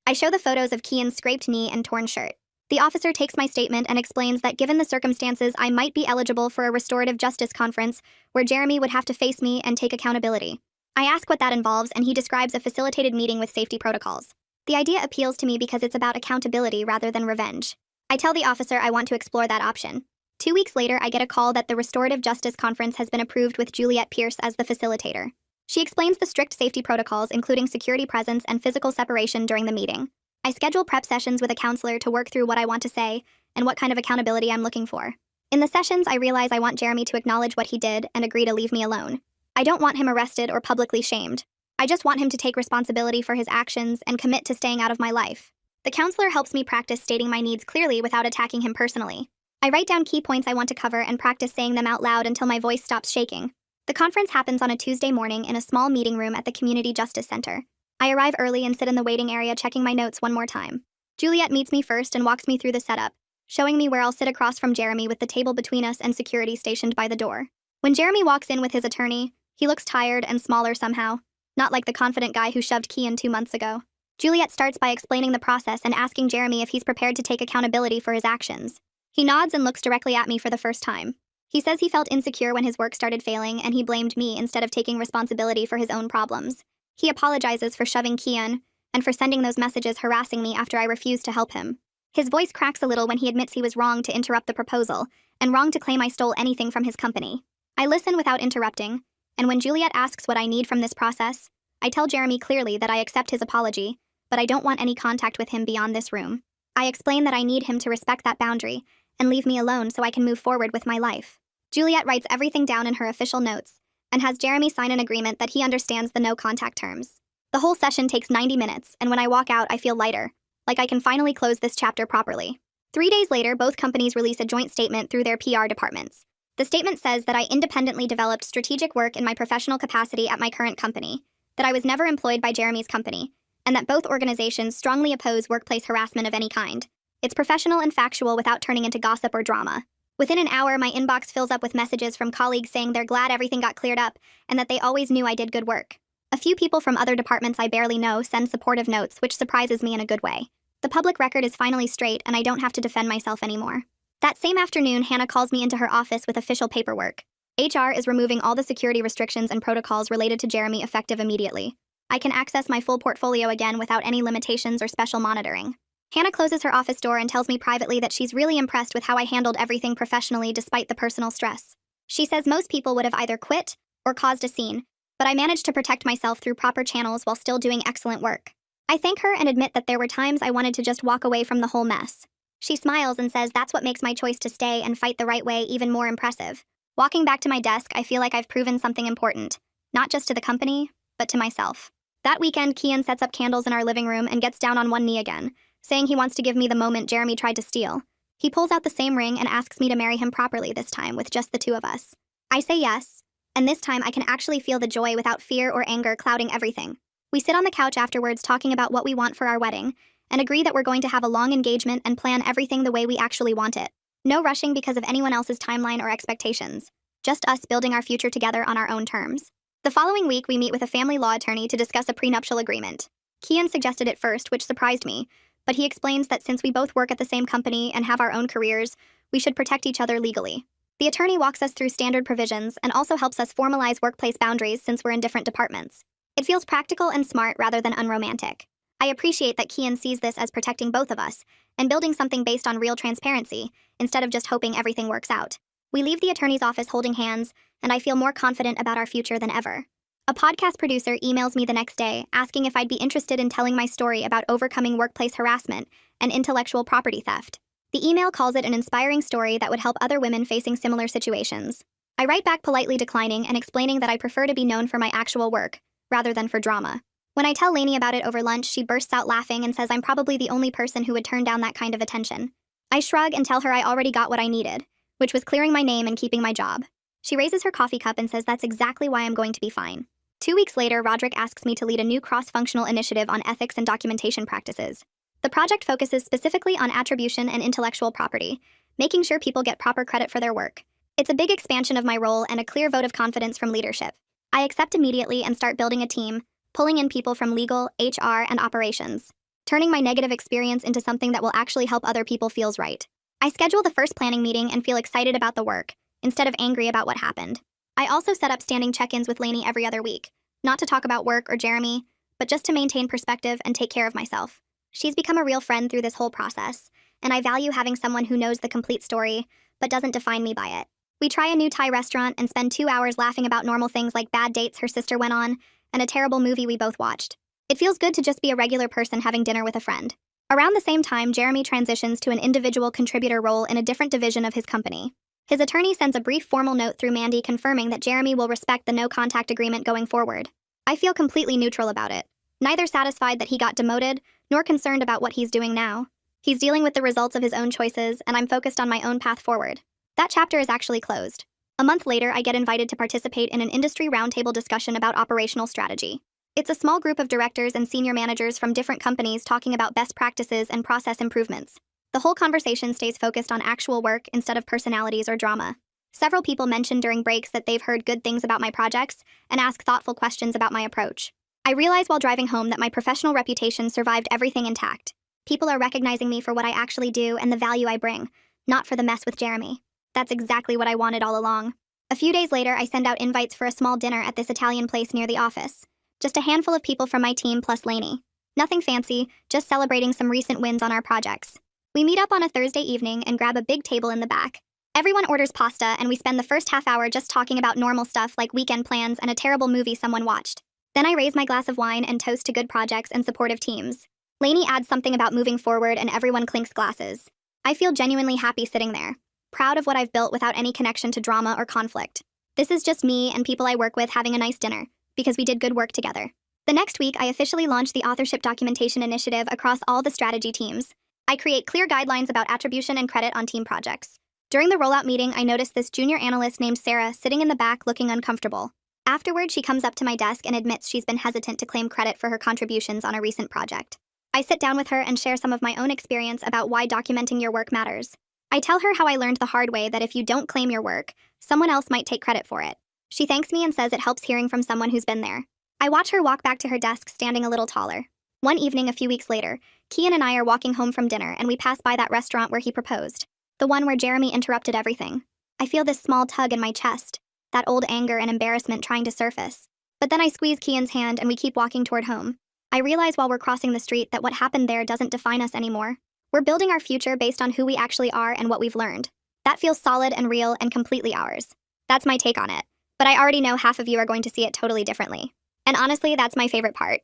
I show the photos of Kian's scraped knee and torn shirt. The officer takes my statement and explains that given the circumstances, I might be eligible for a restorative justice conference where Jeremy would have to face me and take accountability. I ask what that involves, and he describes a facilitated meeting with safety protocols. The idea appeals to me because it's about accountability rather than revenge. I tell the officer I want to explore that option. 2 weeks later, I get a call that the restorative justice conference has been approved with Juliet Pierce as the facilitator. She explains the strict safety protocols, including security presence and physical separation during the meeting. I schedule prep sessions with a counselor to work through what I want to say and what kind of accountability I'm looking for. In the sessions, I realize I want Jeremy to acknowledge what he did and agree to leave me alone. I don't want him arrested or publicly shamed. I just want him to take responsibility for his actions and commit to staying out of my life. The counselor helps me practice stating my needs clearly without attacking him personally. I write down key points I want to cover and practice saying them out loud until my voice stops shaking. The conference happens on a Tuesday morning in a small meeting room at the Community Justice Center. I arrive early and sit in the waiting area checking my notes one more time. Juliet meets me first and walks me through the setup, showing me where I'll sit across from Jeremy with the table between us and security stationed by the door. When Jeremy walks in with his attorney, he looks tired and smaller somehow, not like the confident guy who shoved Kian 2 months ago. Juliet starts by explaining the process and asking Jeremy if he's prepared to take accountability for his actions. He nods and looks directly at me for the first time. He says he felt insecure when his work started failing and he blamed me instead of taking responsibility for his own problems. He apologizes for shoving Kian and for sending those messages harassing me after I refused to help him. His voice cracks a little when he admits he was wrong to interrupt the proposal and wrong to claim I stole anything from his company. I listen without interrupting, and when Juliet asks what I need from this process, I tell Jeremy clearly that I accept his apology, but I don't want any contact with him beyond this room. I explain that I need him to respect that boundary and leave me alone so I can move forward with my life. Juliet writes everything down in her official notes and has Jeremy sign an agreement that he understands the no-contact terms. The whole session takes 90 minutes, and when I walk out, I feel lighter, like I can finally close this chapter properly. 3 days later, both companies release a joint statement through their PR departments. The statement says that I independently developed strategic work in my professional capacity at my current company, that I was never employed by Jeremy's company, and that both organizations strongly oppose workplace harassment of any kind. It's professional and factual without turning into gossip or drama. Within an hour, my inbox fills up with messages from colleagues saying they're glad everything got cleared up and that they always knew I did good work. A few people from other departments I barely know send supportive notes, which surprises me in a good way. The public record is finally straight and I don't have to defend myself anymore. That same afternoon, Hannah calls me into her office with official paperwork. HR is removing all the security restrictions and protocols related to Jeremy effective immediately. I can access my full portfolio again without any limitations or special monitoring. Hannah closes her office door and tells me privately that she's really impressed with how I handled everything professionally despite the personal stress. She says most people would have either quit or caused a scene, but I managed to protect myself through proper channels while still doing excellent work. I thank her and admit that there were times I wanted to just walk away from the whole mess. She smiles and says that's what makes my choice to stay and fight the right way even more impressive. Walking back to my desk, I feel like I've proven something important, not just to the company, but to myself. That weekend, Kian sets up candles in our living room and gets down on one knee again, saying he wants to give me the moment Jeremy tried to steal. He pulls out the same ring and asks me to marry him properly this time with just the two of us. I say yes, and this time I can actually feel the joy without fear or anger clouding everything. We sit on the couch afterwards talking about what we want for our wedding, and agree that we're going to have a long engagement and plan everything the way we actually want it. No rushing because of anyone else's timeline or expectations. Just us building our future together on our own terms. The following week, we meet with a family law attorney to discuss a prenuptial agreement. Kian suggested it first, which surprised me, but he explains that since we both work at the same company and have our own careers, we should protect each other legally. The attorney walks us through standard provisions and also helps us formalize workplace boundaries since we're in different departments. It feels practical and smart rather than unromantic. I appreciate that Kian sees this as protecting both of us and building something based on real transparency instead of just hoping everything works out. We leave the attorney's office holding hands, and I feel more confident about our future than ever. A podcast producer emails me the next day asking if I'd be interested in telling my story about overcoming workplace harassment and intellectual property theft. The email calls it an inspiring story that would help other women facing similar situations. I write back politely declining and explaining that I prefer to be known for my actual work, rather than for drama. When I tell Lainey about it over lunch, she bursts out laughing and says I'm probably the only person who would turn down that kind of attention. I shrug and tell her I already got what I needed, which was clearing my name and keeping my job. She raises her coffee cup and says that's exactly why I'm going to be fine. 2 weeks later, Roderick asks me to lead a new cross-functional initiative on ethics and documentation practices. The project focuses specifically on attribution and intellectual property, making sure people get proper credit for their work. It's a big expansion of my role and a clear vote of confidence from leadership. I accept immediately and start building a team, pulling in people from legal, HR, and operations. Turning my negative experience into something that will actually help other people feels right. I schedule the first planning meeting and feel excited about the work, instead of angry about what happened. I also set up standing check-ins with Lainey every other week, not to talk about work or Jeremy, but just to maintain perspective and take care of myself. She's become a real friend through this whole process, and I value having someone who knows the complete story, but doesn't define me by it. We try a new Thai restaurant and spend 2 hours laughing about normal things like bad dates her sister went on, and a terrible movie we both watched. It feels good to just be a regular person having dinner with a friend. Around the same time, Jeremy transitions to an individual contributor role in a different division of his company. His attorney sends a brief formal note through Mandy confirming that Jeremy will respect the no-contact agreement going forward. I feel completely neutral about it. Neither satisfied that he got demoted, nor concerned about what he's doing now. He's dealing with the results of his own choices, and I'm focused on my own path forward. That chapter is actually closed. A month later, I get invited to participate in an industry roundtable discussion about operational strategy. It's a small group of directors and senior managers from different companies talking about best practices and process improvements. The whole conversation stays focused on actual work instead of personalities or drama. Several people mention during breaks that they've heard good things about my projects and ask thoughtful questions about my approach. I realize while driving home that my professional reputation survived everything intact. People are recognizing me for what I actually do and the value I bring, not for the mess with Jeremy. That's exactly what I wanted all along. A few days later, I send out invites for a small dinner at this Italian place near the office. Just a handful of people from my team plus Lainey. Nothing fancy, just celebrating some recent wins on our projects. We meet up on a Thursday evening and grab a big table in the back. Everyone orders pasta and we spend the first half hour just talking about normal stuff like weekend plans and a terrible movie someone watched. Then I raise my glass of wine and toast to good projects and supportive teams. Lainey adds something about moving forward and everyone clinks glasses. I feel genuinely happy sitting there, proud of what I've built without any connection to drama or conflict. This is just me and people I work with having a nice dinner, because we did good work together. The next week, I officially launched the Authorship Documentation Initiative across all the strategy teams. I create clear guidelines about attribution and credit on team projects. During the rollout meeting, I noticed this junior analyst named Sarah sitting in the back looking uncomfortable. Afterward, she comes up to my desk and admits she's been hesitant to claim credit for her contributions on a recent project. I sit down with her and share some of my own experience about why documenting your work matters. I tell her how I learned the hard way that if you don't claim your work, someone else might take credit for it. She thanks me and says it helps hearing from someone who's been there. I watch her walk back to her desk standing a little taller. One evening a few weeks later, Kian and I are walking home from dinner and we pass by that restaurant where he proposed. The one where Jeremy interrupted everything. I feel this small tug in my chest, that old anger and embarrassment trying to surface. But then I squeeze Kian's hand and we keep walking toward home. I realize while we're crossing the street that what happened there doesn't define us anymore. We're building our future based on who we actually are and what we've learned. That feels solid and real and completely ours. That's my take on it. but I already know half of you are going to see it totally differently. And honestly, that's my favorite part.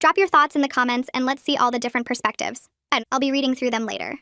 Drop your thoughts in the comments and let's see all the different perspectives. And I'll be reading through them later.